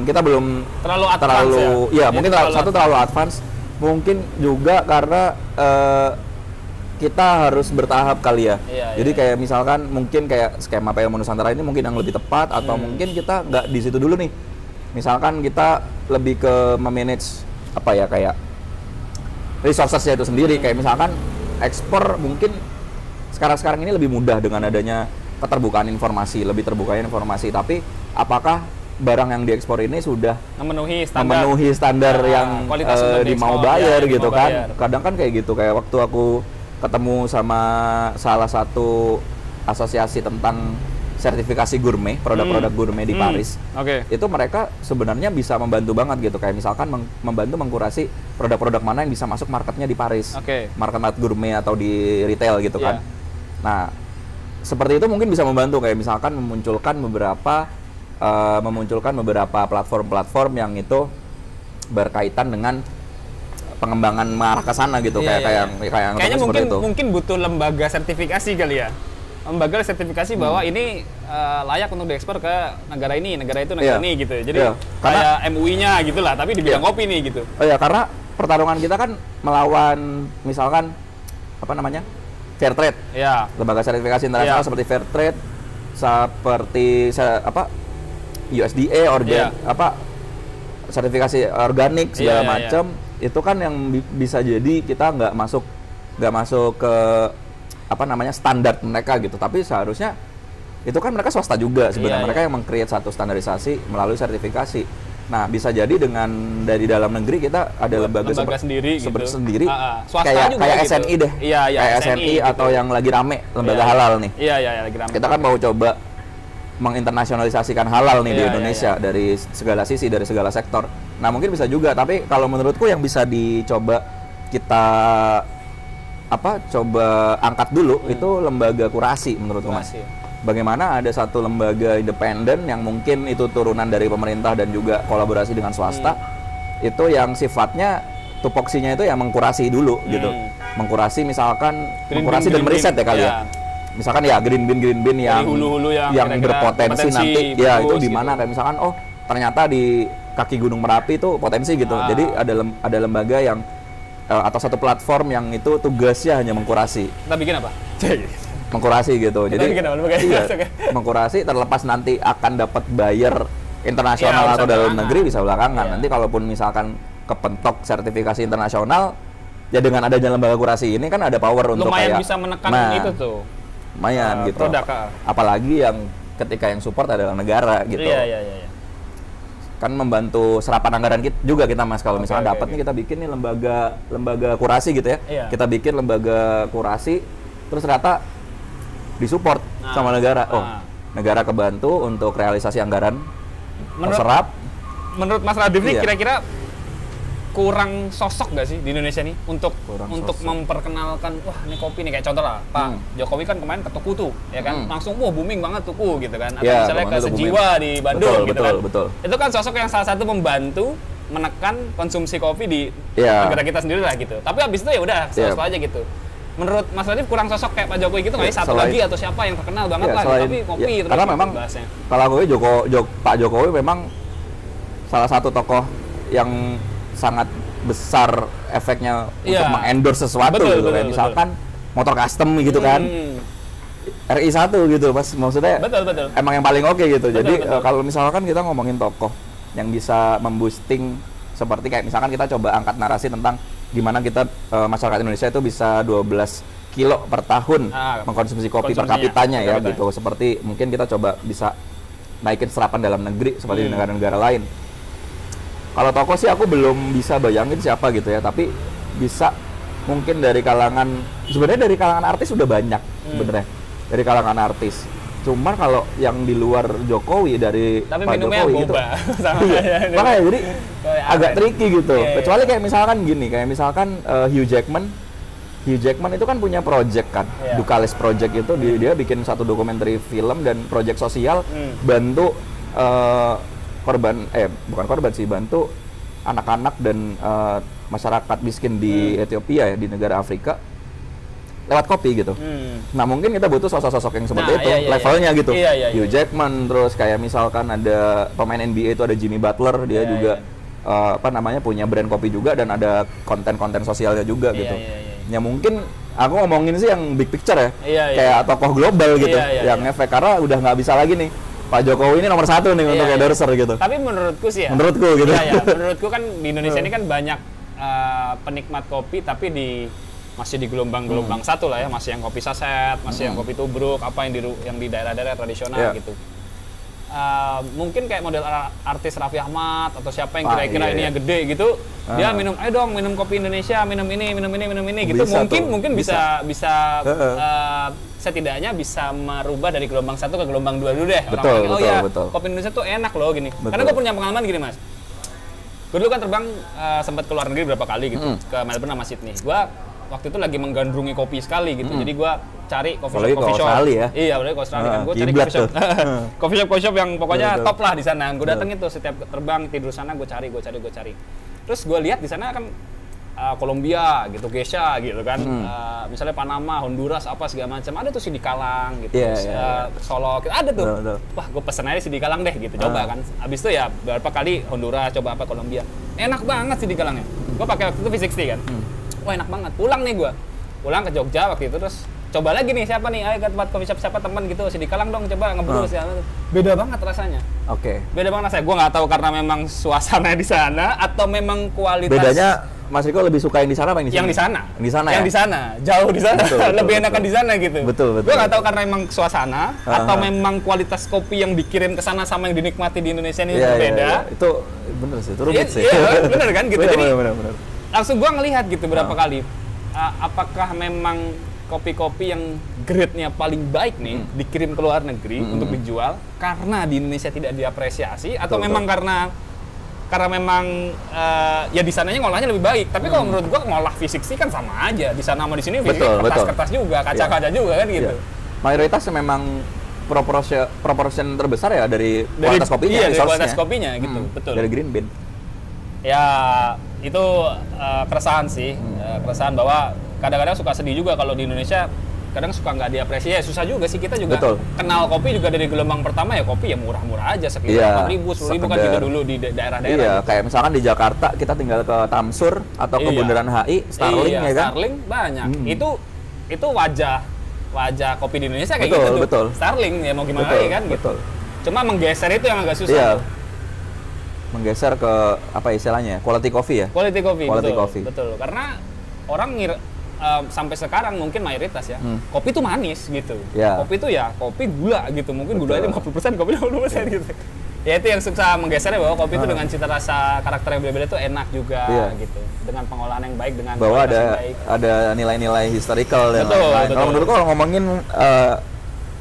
kita belum terlalu advance mungkin terlalu advance, mungkin juga karena kita harus bertahap kali ya. Jadi kayak misalkan mungkin kayak skema PMO Nusantara ini mungkin yang lebih tepat, atau mungkin kita nggak di situ dulu nih. Misalkan kita lebih ke memanage kayak resources-nya itu sendiri, kayak misalkan ekspor mungkin sekarang ini lebih mudah dengan adanya keterbukaan informasi, lebih terbukanya informasi, tapi apakah barang yang diekspor ini sudah memenuhi standar yang mau bayar gitu kan. Kadang kan kayak gitu, kayak waktu aku ketemu sama salah satu asosiasi tentang sertifikasi gourmet, produk-produk gourmet di Paris. Itu mereka sebenarnya bisa membantu banget gitu, kayak misalkan membantu mengkurasi produk-produk mana yang bisa masuk marketnya di Paris, market gourmet atau di retail gitu kan. Nah, seperti itu mungkin bisa membantu, kayak misalkan memunculkan beberapa platform-platform yang itu berkaitan dengan pengembangan mengarah ke sana gitu, kayak kayaknya mungkin butuh lembaga sertifikasi kali ya. Lembaga sertifikasi bahwa ini layak untuk diekspor ke negara ini, negara itu, negara ini gitu. Jadi kayak MUI-nya gitulah, tapi di bidang kopi nih gitu. Karena pertarungan kita kan melawan misalkan fair trade. Lembaga sertifikasi internasional seperti fair trade, seperti USDA, sertifikasi organik segala macam. Itu kan yang bisa jadi kita nggak masuk ke standar mereka gitu, tapi seharusnya itu kan mereka swasta juga sebenarnya, mereka yang meng-create satu standarisasi melalui sertifikasi. Nah, bisa jadi dengan dari dalam negeri kita ada lembaga sendiri kayak SNI deh, kayak SNI atau yang lagi rame lembaga halal nih. Lagi rame. Kita kan mau coba menginternasionalisasikan halal nih di Indonesia dari segala sisi, dari segala sektor. Nah, mungkin bisa juga, tapi kalau menurutku yang bisa dicoba kita coba angkat dulu itu lembaga kurasi menurutku Mas. Bagaimana ada satu lembaga independen yang mungkin itu turunan dari pemerintah dan juga kolaborasi dengan swasta, itu yang sifatnya tupoksinya itu yang mengkurasi dulu gitu. Mengkurasi misalkan mengkurasi dan meriset ya kali ya. misalkan ya green bean yang hulu-hulu yang berpotensi nanti bagus, ya itu di gitu. mana kayak misalkan ternyata di kaki Gunung Merapi itu potensi gitu. Jadi ada lembaga yang atau satu platform yang itu tugasnya hanya mengkurasi. Kita bikin apa? Mengkurasi gitu. Kita Jadi bikin apa? iya, mengkurasi terlepas nanti akan dapat buyer internasional atau dalam negeri bisa belakangan. Nanti kalaupun misalkan kepentok sertifikasi internasional, ya dengan adanya lembaga kurasi ini kan ada power untuk lumayan kayak bisa menekan itu tuh. Lumayan gitu. Produk. Apalagi yang ketika yang support adalah negara gitu. Iya. Kan membantu serapan anggaran kita juga kita Mas kalau misalkan dapat nih kita bikin nih lembaga kurasi gitu ya. Iya. Kita bikin lembaga kurasi terus ternyata disupport sama negara. Negara kebantu untuk realisasi anggaran terserap. Menurut Mas Radif nih kira-kira kurang sosok gak sih di Indonesia nih untuk memperkenalkan wah ini kopi nih, kayak contoh lah Pak Jokowi kan kemarin ke Tuku tuh ya kan langsung booming banget Tuku gitu kan, atau misalnya ke Sejiwa di Bandung gitu kan. Itu kan sosok yang salah satu membantu menekan konsumsi kopi di negara kita sendiri lah gitu. Tapi habis itu ya udah selalu aja gitu. Menurut Mas Radif kurang sosok kayak Pak Jokowi gitu nggak sih? Satu lagi atau siapa yang terkenal banget lah gitu, tapi kopi terus karena memang bahasnya. Kalau gue Pak Jokowi memang salah satu tokoh yang sangat besar efeknya untuk mengendorse sesuatu gitu kayak misalkan motor custom gitu kan. RI1 gitu Mas, maksudnya betul. Emang yang paling oke gitu. Jadi kalau misalkan kita ngomongin tokoh yang bisa memboosting seperti kayak misalkan kita coba angkat narasi tentang gimana kita masyarakat Indonesia itu bisa 12 kilo per tahun mengkonsumsi kopi per kapitanya ya gitu. Seperti mungkin kita coba bisa naikin serapan dalam negeri seperti di negara-negara lain. Kalau tokoh sih aku belum bisa bayangin siapa gitu ya, tapi bisa mungkin dari kalangan, sebenarnya dari kalangan artis sudah banyak sebenarnya, dari kalangan artis. Cuma kalau yang di luar Jokowi dari tapi Pak Jokowi gitu, makanya jadi agak tricky gitu. Kecuali kayak misalkan gini, kayak misalkan Hugh Jackman itu kan punya project kan, Ducales Project itu dia bikin satu dokumenter film dan project sosial bantu bukan korban sih, bantu anak-anak dan masyarakat miskin di Ethiopia ya, di negara Afrika lewat kopi gitu. Nah mungkin kita butuh sosok-sosok yang seperti itu, levelnya gitu. Hugh Jackman, terus kayak misalkan ada pemain NBA itu ada Jimmy Butler, dia juga punya brand kopi juga dan ada konten-konten sosialnya juga gitu. Ya mungkin aku ngomongin sih yang big picture ya, kayak tokoh global gitu, yang efek karena udah nggak bisa lagi nih. Pak Jokowi ini nomor satu nih untuk endorser gitu. Tapi menurutku sih ya. Menurutku gitu. Menurutku kan di Indonesia ini kan banyak penikmat kopi tapi masih di gelombang satu lah ya, masih yang kopi saset, masih yang kopi tubruk, apa yang di daerah-daerah tradisional gitu. Mungkin kayak model artis Raffi Ahmad atau siapa yang kira-kira ini yang gede gitu, dia ayo dong minum kopi Indonesia, minum ini gitu. Mungkin bisa setidaknya bisa merubah dari gelombang 1 ke gelombang 2 dulu deh. Betul. Kopi Indonesia tuh enak loh gini. Karena gue punya pengalaman gini Mas. Gue dulu kan terbang sempat ke luar negeri berapa kali gitu, ke Melbourne sama Sydney. Gue waktu itu lagi menggandrungi kopi sekali gitu. Jadi gue cari coffee shop. Ya? Iya, apalagi ke Australia kan. Gue cari coffee shop yang pokoknya top lah di sana. Gue dateng itu setiap terbang tidur sana gue cari. Terus gue lihat di sana kan Kolombia gitu, Geisha gitu kan, misalnya Panama, Honduras apa segala macam, ada tuh Sidi Kalang gitu, Solo, ada tuh. Wah, gue pesen aja Sidi Kalang deh gitu, coba kan. Abis itu ya beberapa kali Honduras, coba apa Kolombia, enak banget Sidi Kalangnya. Gue pakai waktu itu V60 kan, wah enak banget. Pulang ke Jogja waktu itu terus coba lagi nih siapa nih, ayo ke tempat coffee shop siapa teman gitu, Sidi Kalang dong coba ngobrol beda banget rasanya. Beda banget rasanya. Gue nggak tahu karena memang suasana di sana atau memang kualitas. Bedanya Mas Riko lebih suka yang di sana apa yang di sini? Yang di sana. Yang di sana, jauh di sana. Lebih enakan di sana gitu. Betul. Gue nggak tahu karena memang suasana atau memang kualitas kopi yang dikirim ke sana sama yang dinikmati di Indonesia ini berbeda. Itu bener sih, itu rumit sih. Iya, bener kan gitu. Jadi bener. langsung gue ngelihat gitu berapa kali. Apakah memang kopi-kopi yang grade-nya paling baik nih dikirim ke luar negeri untuk dijual karena di Indonesia tidak diapresiasi atau memang karena memang ya di sananya ngolahnya lebih baik. Tapi kalau menurut gua ngolah V60 kan sama aja. Di sana sama di sini V60 kertas-kertas juga, kaca-kaca juga kan gitu. Mayoritas memang proportion terbesar ya dari kualitas kopinya. Iya, dari kualitas kopinya gitu, betul. Dari green bean. Ya, itu keresahan sih. Keresahan bahwa kadang-kadang suka sedih juga kalau di Indonesia kadang suka nggak diapresiasi. Ya, susah juga sih, kita juga Betul. kenal kopi juga dari gelombang pertama ya, kopi ya murah-murah aja, sekitar 4.000, 10.000 kan gitu dulu di daerah-daerah. Iya, gitu. kayak misalkan di Jakarta kita tinggal ke Tamsur atau ke Bundaran HI, Starling ya kan? Starling banyak. Itu wajah kopi di Indonesia kayak Betul, gitu tuh. betul. Starling ya mau gimana Betul, lagi kan gitu. betul. Cuma menggeser itu yang agak susah Iya. tuh. Menggeser ke apa istilahnya? Quality coffee ya? Quality coffee, Quality betul, coffee. betul. Karena orang sampai sekarang mungkin mayoritas ya, kopi itu manis gitu. Ya. Kopi itu ya kopi gula gitu, mungkin Betul. gulanya 50%, kopi 50% gitu. Ya itu yang susah menggesernya, bahwa kopi itu dengan cita rasa karakter yang berbeda itu enak juga gitu. Dengan pengolahan yang baik, dengan Bahwa kualitas yang baik. ada nilai-nilai historical dan Betul, lain-lain. betul. Kalau menurutku kalau ngomongin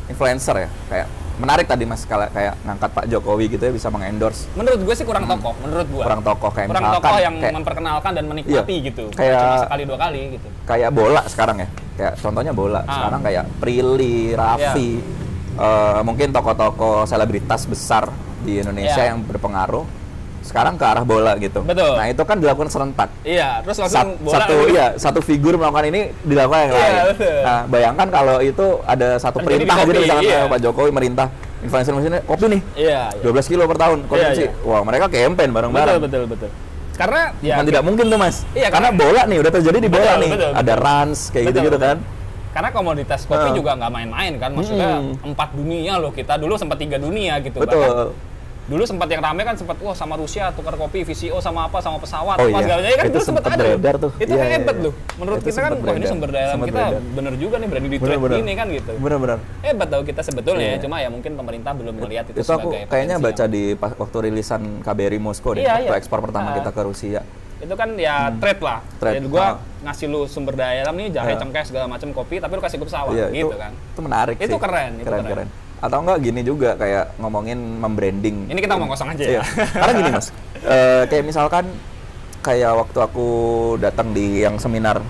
influencer ya, kayak menarik tadi Mas, kayak ngangkat Pak Jokowi gitu ya, bisa mengendorse. Menurut gue sih kurang tokoh, menurut gue. Kurang tokoh, kayak kurang misalkan tokoh yang kayak, memperkenalkan dan menikmati gitu. Kayak- Cuma sekali 2 kali gitu. kayak bola sekarang ya. Kayak contohnya bola. Sekarang kayak Prilly, Raffi, mungkin tokoh-tokoh selebritas besar di Indonesia Iya. yang berpengaruh sekarang ke arah bola gitu. Betul. Nah, itu kan dilakukan serentak. Iya, terus langsung bola Satu figur melakukan ini dilakukan yang Iya, lain. betul. Nah, bayangkan kalau itu ada satu Terjadi perintah di gitu kopi, misalkan iya. Pak Jokowi merintah influencer kopi nih. Iya, iya. 12 kilo per tahun konsumsi. Iya, iya. Wah, mereka campaign bareng-bareng. Betul. Karena ya Kan tidak mungkin tuh, Mas. Iya, karena bola nih udah terjadi di bola Betul, nih. betul, Ada betul. runs kayak Betul, gitu-gitu betul. kan. karena komoditas kopi juga nggak main-main kan, maksudnya 4 dunia loh, kita dulu sempat 3 dunia gitu. Betul. Bahkan dulu sempat yang rame kan, sempat wah sama Rusia tukar kopi, VCO sama apa, sama pesawat, Oh apa iya. segalanya kan, Itu dulu sempat sempat ada. beredar tuh. Itu Iya, kan iya, hebat iya. loh. Menurut Itu kita kan, sempat wah ini beredar. sumber daya alam Sempat kita beredar. bener juga nih, berani di trade Bener-bener. gini kan gitu. Bener-bener. Hebat tau kita sebetulnya Iya. ya, cuma ya mungkin pemerintah belum melihat itu Itu aku sebagai kayaknya potensi baca yang- di waktu rilisan KBRI Moskow deh, Iya, waktu iya. ekspor pertama kita ke Rusia. itu kan ya trade lah. Trade. Jadi gua ngasih lu sumber daya alam nih, jahe, Iya. cengkeh segala macam kopi, tapi lu kasih gue pesawat Iya, gitu itu, kan. itu menarik Itu sih. keren, itu keren. Atau enggak gini juga, kayak ngomongin membranding. Ini kita ngomong kosong aja Iya. ya. Karena gini Mas, kayak misalkan kayak waktu aku datang di yang seminarnya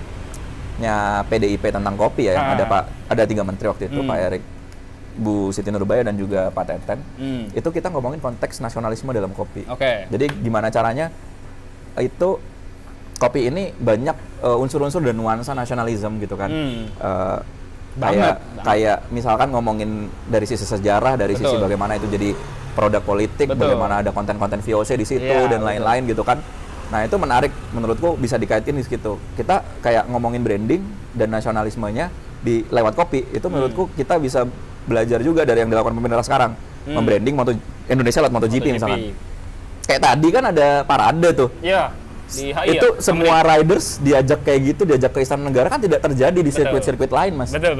PDIP tentang kopi ya, yang ada 3 menteri waktu itu, Pak Erik, Bu Siti Nurbaya dan juga Pak Teten. Itu kita ngomongin konteks nasionalisme dalam kopi. Oke. Jadi gimana caranya itu kopi ini banyak unsur-unsur dan nuansa nasionalisme gitu kan. Banget. Kayak misalkan ngomongin dari sisi sejarah, dari sisi Betul. bagaimana itu jadi produk politik, Betul. bagaimana ada konten-konten VOC di situ Iya, dan lain-lain gitu kan. Nah, itu menarik menurutku, bisa dikaitkan di situ. Kita kayak ngomongin branding dan nasionalismenya di lewat kopi. Itu menurutku kita bisa belajar juga dari yang dilakukan pemerintah sekarang. Membranding Indonesia lewat MotoGP misalkan. Kayak tadi kan ada parade tuh. Iya. Di HI Itu ya? semua riders diajak kayak gitu, diajak ke Istana Negara, kan tidak terjadi di sirkuit-sirkuit lain, Mas. Betul.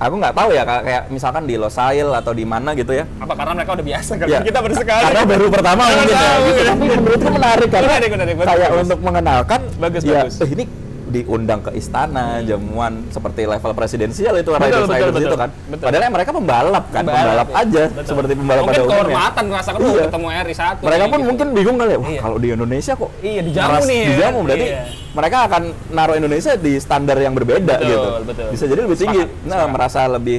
Aku nggak tahu ya, kayak misalkan di Losail atau di mana gitu ya. Apa karena mereka udah biasa kan? Ya, Kita baru sekali. karena baru pertama Baru mungkin ya. tahu, Gitu. ya. Tapi menurutku menarik karena Menarik, kayak bagus. untuk mengenalkan, Bagus. ini diundang ke istana, jamuan seperti level presidensial itu Betul, riders betul. itu kan. Betul. Padahal mereka pembalap kan, pembalap ya. aja Betul. seperti pembalap mungkin pada umumnya. kehormatan ngerasakan Iya. ketemu RI1. Mereka pun gitu. mungkin bingung kali ya, wah Iya. kalau di Indonesia kok Iya, dijamu nih ya. dijamu, berarti Iya. mereka akan naruh Indonesia di standar yang berbeda Betul, gitu. betul. Bisa jadi lebih tinggi. Sepakat. Merasa lebih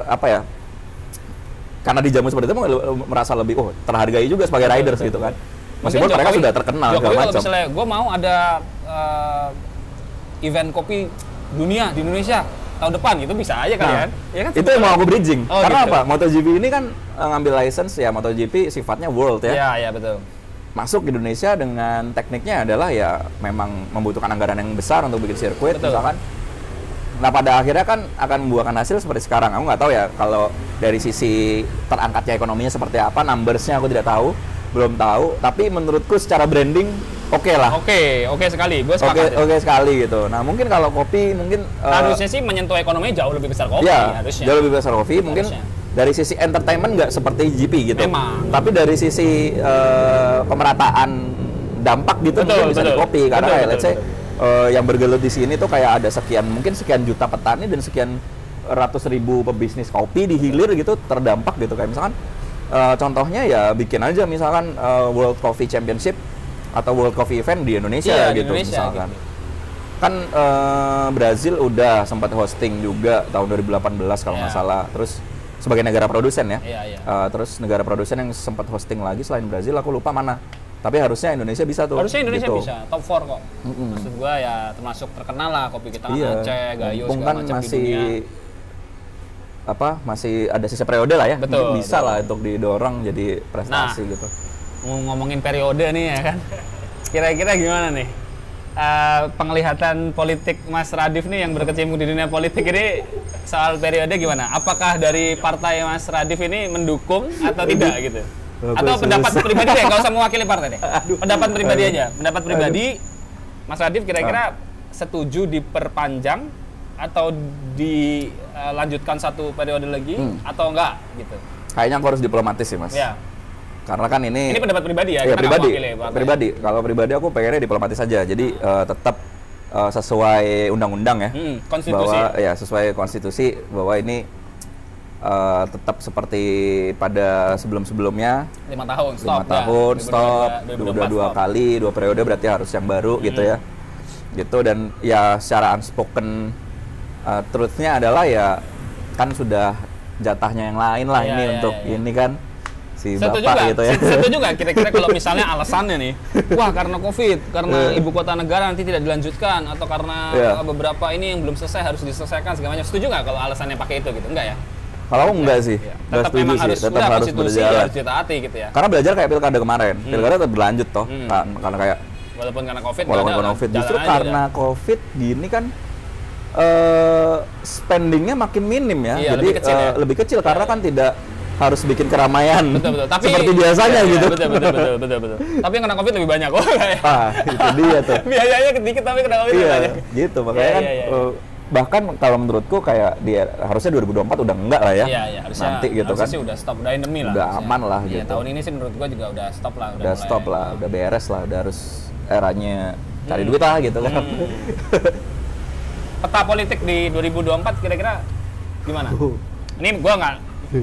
apa ya? Karena dijamu seperti itu merasa lebih terhargai juga sebagai riders gitu kan. Meskipun Mungkin mereka Jokowi- sudah terkenal Jokowi segala kalau macam. misalnya gue mau ada event kopi dunia di Indonesia tahun depan, itu bisa aja kan ya? Ya kan? Itu yang mau aku bridging. Oh, Karena gitu. apa? MotoGP ini kan ngambil license ya, MotoGP sifatnya world ya. Iya, betul. Masuk ke Indonesia dengan tekniknya adalah ya memang membutuhkan anggaran yang besar untuk bikin sirkuit Betul. misalkan. Nah, pada akhirnya kan akan membuahkan hasil seperti sekarang. Aku nggak tahu ya kalau dari sisi terangkatnya ekonominya seperti apa, numbersnya aku tidak tahu, belum tahu. Tapi menurutku secara branding oke lah. Oke sekali. Gue sepakat. Oke sekali gitu. Nah, mungkin kalau kopi mungkin Harusnya sih menyentuh ekonomi jauh lebih besar kopi, ya, harusnya. jauh lebih besar kopi. Mungkin Harusnya. dari sisi entertainment nggak seperti GP gitu. Memang. Tapi dari sisi pemerataan dampak gitu mungkin bisa di kopi. Karena kayak let's say yang bergelut di sini tuh kayak ada mungkin sekian juta petani dan sekian ratus ribu pebisnis kopi di hilir gitu terdampak gitu. Kayak misalkan contohnya ya bikin aja misalkan World Coffee Championship atau World Coffee Event di Indonesia Iya, di gitu Indonesia, misalkan. gitu. Kan Brazil udah sempat hosting juga tahun 2018 kalau nggak Iya. salah. Terus sebagai negara produsen ya. Iya. Terus negara produsen yang sempat hosting lagi selain Brazil aku lupa mana. Tapi harusnya Indonesia bisa tuh. Harusnya Indonesia gitu. bisa, top 4 kok. Maksud gua ya termasuk terkenal lah kopi kita kan Aceh, Gayo Mumpung segala kan macam di dunia. masih ada sisa periode lah ya. Betul, Mungkin bisa betul. lah untuk didorong jadi prestasi gitu. Ngomongin periode nih ya kan. Kira-kira gimana nih? Penglihatan politik Mas Radif nih yang berkecimpung di dunia politik ini soal periode gimana? Apakah dari partai Mas Radif ini mendukung atau tidak gitu? Atau pendapat pribadi deh, nggak usah mewakili partai deh. Pendapat pribadi aja. Pendapat pribadi Mas Radif kira-kira setuju diperpanjang atau dilanjutkan satu periode lagi atau enggak gitu? Kayaknya aku harus diplomatis sih, Mas. Ya. Karena kan ini pendapat pribadi ya, ya kita nggak pribadi. mewakili partai. Pribadi. Kalau pribadi aku pengennya diplomatis aja. Jadi tetap sesuai undang-undang ya. Konstitusi. Bahwa ya sesuai konstitusi bahwa ini tetap seperti pada sebelum-sebelumnya 5 tahun, stop. 5 tahun, stop, 2022 udah 2 kali, 2 periode berarti harus yang baru gitu ya. Gitu, dan ya secara unspoken truth-nya adalah ya kan sudah jatahnya yang lain lah ini untuk ini kan si setuju bapak gak? gitu ya. Setuju nggak kira-kira kalau misalnya alasannya nih, wah karena COVID, karena ibu kota negara nanti tidak dilanjutkan, atau karena beberapa ini yang belum selesai harus diselesaikan segala macam. Setuju nggak kalau alasannya pakai itu gitu? Enggak ya? Kalau aku enggak sih, Ya. enggak Tetap setuju memang sih, harus tetap harus berjalan. harus ditaati gitu ya. Karena belajar kayak pilkada kemarin, pilkada tetap berlanjut toh, karena kayak Walaupun karena COVID, walaupun nggak ada, COVID, jalan justru aja karena COVID gini kan spendingnya makin minim ya, Iya, jadi lebih kecil ya. lebih kecil karena kan tidak harus bikin keramaian betul. Tapi seperti biasanya iya, gitu. Betul. Tapi yang kena COVID lebih banyak kok. Itu dia tuh. Biayanya sedikit tapi kena COVID lebih Iya, banyak. gitu makanya kan bahkan kalau menurutku kayak dia harusnya 2024 udah enggak lah ya. Iya, harusnya nanti gitu harusnya kan. sih udah stop, udah endemi lah. Udah harusnya. aman lah Iya, gitu. tahun ini sih menurut gua juga udah stop lah, Udah mulai- stop lah, udah beres lah, udah harus eranya cari duit lah gitu kan. Peta politik di 2024 kira-kira gimana? Ini gua nggak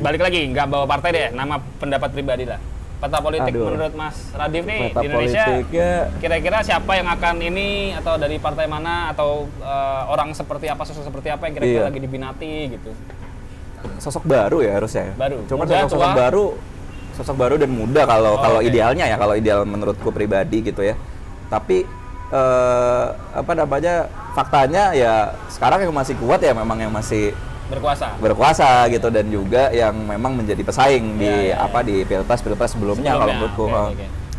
balik lagi, nggak bawa partai deh, nama pendapat pribadi lah. Peta politik menurut Mas Radif nih Peta di Indonesia politiknya kira-kira siapa yang akan ini, atau dari partai mana, atau orang seperti apa, sosok seperti apa yang kira-kira lagi dibinati gitu? sosok baru ya harusnya. Baru. Cuman Muda, sosok baru dan muda kalau idealnya ya, kalau ideal menurutku pribadi gitu ya. Tapi apa namanya, faktanya ya sekarang yang masih kuat ya memang yang masih berkuasa gitu, dan juga yang memang menjadi pesaing di di pilpres sebelumnya kalau menurutku.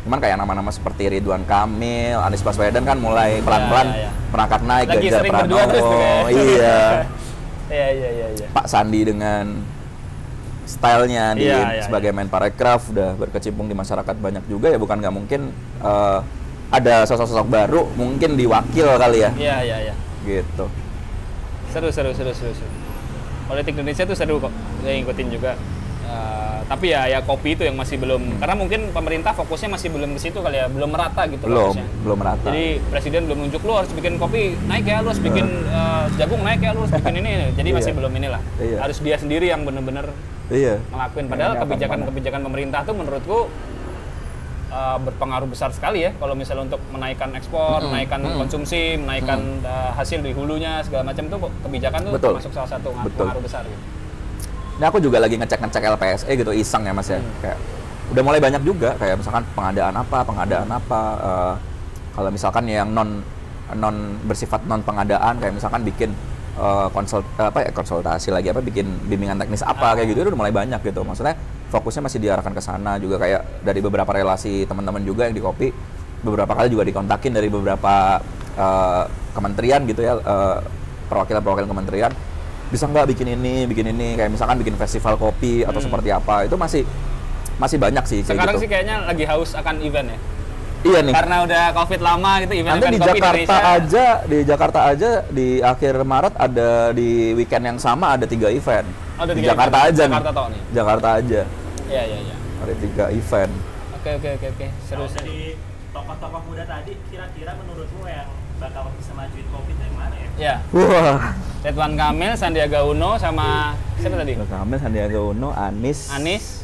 Cuman kayak nama-nama seperti Ridwan Kamil, Anies Baswedan kan mulai pelan-pelan merangkak naik, lagi Ganjar sering berdua terus tuh Pranowo, kayaknya. iya, Iya. Pak Sandi dengan stylenya sebagai Menparekraf udah berkecimpung di masyarakat banyak juga ya, bukan nggak mungkin ada sosok-sosok baru mungkin di wakil kali ya. Iya. Gitu. Seru. Politik Indonesia tuh seru kok, saya ngikutin juga. Tapi ya kopi itu yang masih belum, karena mungkin pemerintah fokusnya masih belum ke situ kali ya, belum merata gitu fokusnya. Belum merata. Jadi presiden belum nunjuk lu harus bikin kopi naik ya, lu harus bikin jagung naik ya, lu harus bikin ini. Jadi masih belum inilah. Harus dia sendiri yang bener-bener ngelakuin. Padahal kebijakan pemerintah tuh menurutku berpengaruh besar sekali ya, kalau misalnya untuk menaikkan ekspor, menaikkan konsumsi, menaikkan hasil di hulunya segala macam tuh kebijakan tuh termasuk salah satu pengaruh besar gitu. Nah, aku juga lagi ngecek LPSE gitu, iseng ya Mas ya. Kayak udah mulai banyak juga kayak misalkan pengadaan apa, kalau misalkan yang non bersifat non pengadaan, kayak misalkan bikin konsultasi lagi bikin bimbingan teknis kayak gitu, itu udah mulai banyak gitu. Maksudnya fokusnya masih diarahkan ke sana juga, kayak dari beberapa relasi teman-teman juga yang di Kopi beberapa kali juga dikontakin dari beberapa kementerian gitu ya, perwakilan kementerian, bisa nggak bikin ini kayak misalkan bikin festival kopi atau seperti apa, itu masih banyak sih kayak sekarang gitu. sih kayaknya lagi haus akan event ya. Iya nih. Karena udah COVID lama gitu, event Nanti di kopi Jakarta Indonesia. di Jakarta aja di akhir Maret ada, di weekend yang sama ada 3 event. Ada Di 3 Jakarta event. aja Jakarta nih. toh nih. Jakarta aja. Iya. Ada 3 event. Oke. Seru. Dari tokoh-tokoh muda tadi, kira-kira menurutmu yang bakal bisa majuin kopi itu yang mana ya? Ya. Wah. Ridwan Kamil, Sandiaga Uno, sama siapa tadi? Kamil, Sandiaga Uno, Anies,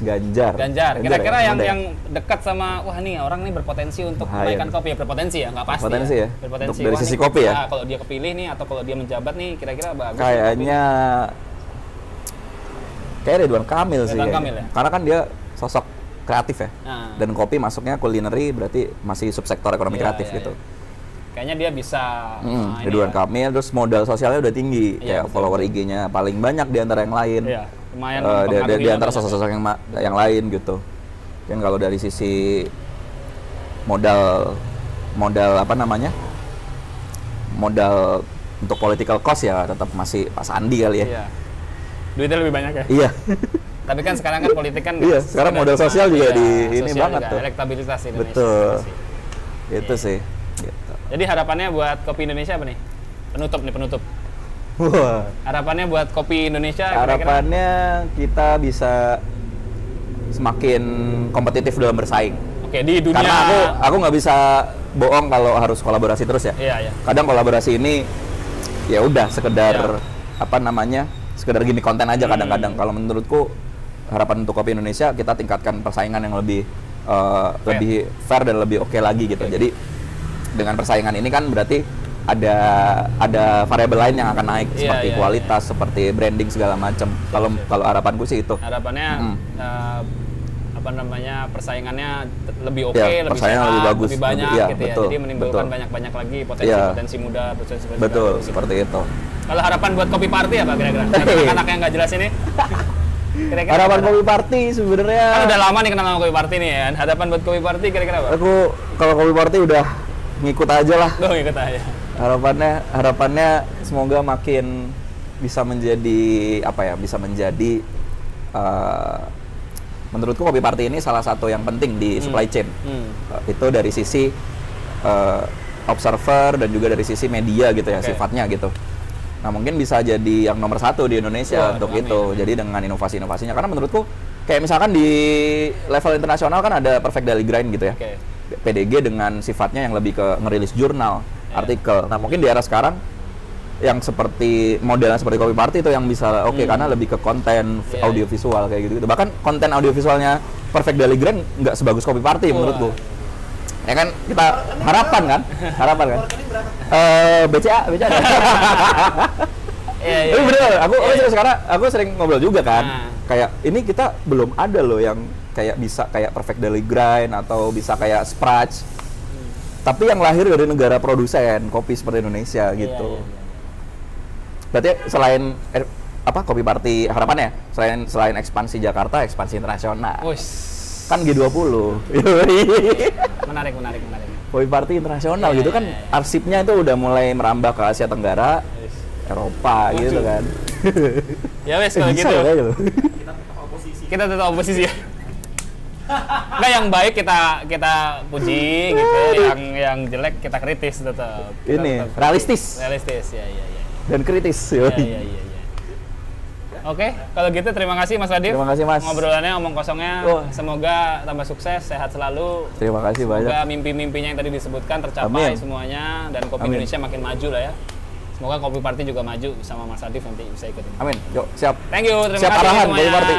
Ganjar. Kira-kira ya? yang dekat sama, wah nih orang nih berpotensi untuk menaikkan kopi ya, berpotensi ya, nggak pasti. Berpotensi ya? Berpotensi. Untuk dari sisi kopi ya? Nah, kalau dia kepilih nih atau kalau dia menjabat nih, kira-kira bagus. Kayaknya kayak Ridwan Kamil sih. Ridwan kayaknya. Kamil ya? Karena kan dia sosok kreatif ya. Dan kopi masuknya culinary berarti masih subsektor ekonomi kreatif gitu. Kayaknya dia bisa Ridwan Kamil, terus modal sosialnya udah tinggi, kayak follower IG-nya paling banyak di antara yang lain. Iya, lumayan di antara sosok-sosok yang lain gitu. Dan kalau dari sisi modal apa namanya? Modal untuk political cost ya tetap masih Pak Sandi kali ya. Iya. Duitnya lebih banyak ya? Iya. Tapi kan sekarang kan politik kan iya, sekarang modal sosial juga di ini banget juga, tuh. elektabilitas Indonesia. Betul. Itu sih. Gitu. Jadi harapannya buat kopi Indonesia apa nih? Penutup. Wah. Harapannya buat kopi Indonesia Harapannya kita bisa semakin kompetitif dalam bersaing. Oke, di dunia. Karena aku nggak bisa bohong kalau harus kolaborasi terus ya. Iya. Kadang kolaborasi ini ya udah sekedar apa namanya? Sekedar gini konten aja kadang-kadang. Kalau menurutku harapan untuk kopi Indonesia kita tingkatkan persaingan yang lebih lebih fair dan lebih oke lagi gitu. Jadi dengan persaingan ini kan berarti ada variabel lain yang akan naik seperti kualitas, seperti branding segala macam. Kalau harapanku sih itu. Harapannya apa namanya persaingannya lebih oke, lebih persaingan sehat, lebih bagus, lebih banyak iya, gitu betul, ya. Jadi menimbulkan betul. banyak lagi potensi muda, potensi betul bagus. seperti itu. Kalau harapan buat kopi party apa kira-kira? Anak-anak yang nggak jelas ini. Kira-kira Harapan kopi party sebenarnya. Kan udah lama nih kenal sama kopi party nih ya. Harapan buat kopi party kira-kira apa? Aku kalau kopi party udah ngikut aja lah. Ikut aja. Harapannya semoga makin bisa menjadi apa ya? Bisa menjadi menurutku kopi party ini salah satu yang penting di supply chain. Itu dari sisi observer dan juga dari sisi media gitu ya sifatnya gitu. Nah mungkin bisa jadi yang nomor satu di Indonesia untuk itu. Jadi dengan inovasi-inovasinya karena menurutku kayak misalkan di level internasional kan ada Perfect Daily Grind gitu ya. PDG dengan sifatnya yang lebih ke ngerilis jurnal, artikel. Nah mungkin di era sekarang yang seperti modelnya seperti Kopi Party itu yang bisa karena lebih ke konten audiovisual kayak gitu. Bahkan konten audiovisualnya Perfect Daily Grind nggak sebagus Kopi Party menurutku. Ya kan kita harapan kan? BCA. Iya. Tapi bener, aku sering ngobrol juga kan. Kayak ini kita belum ada loh yang kayak bisa kayak Perfect Daily Grind atau bisa kayak Sprudge. Tapi yang lahir dari negara produsen kopi seperti Indonesia gitu. Berarti selain Kopi Party harapannya selain ekspansi Jakarta, ekspansi internasional. Kan G20. Menarik. Kopi Party internasional gitu kan arsipnya itu udah mulai merambah ke Asia Tenggara, Eropa gitu kan. Ya wes kalau gitu. Kita tetap oposisi ya. Enggak, yang baik kita puji gitu, yang jelek kita kritis tetap. Realistis ya. Dan kritis. Iya. Oke, kalau gitu terima kasih Mas Radif. Terima kasih Mas. Ngobrolannya, omong kosongnya, semoga tambah sukses, sehat selalu. Terima kasih banyak. Semoga mimpi-mimpinya yang tadi disebutkan tercapai semuanya dan kopi Indonesia makin maju lah ya. Semoga Kopi Party juga maju sama Mas Radif nanti bisa ikutin. Amin. Yuk, siap. Thank you, terima kasih arahan, semuanya. Kopi Party.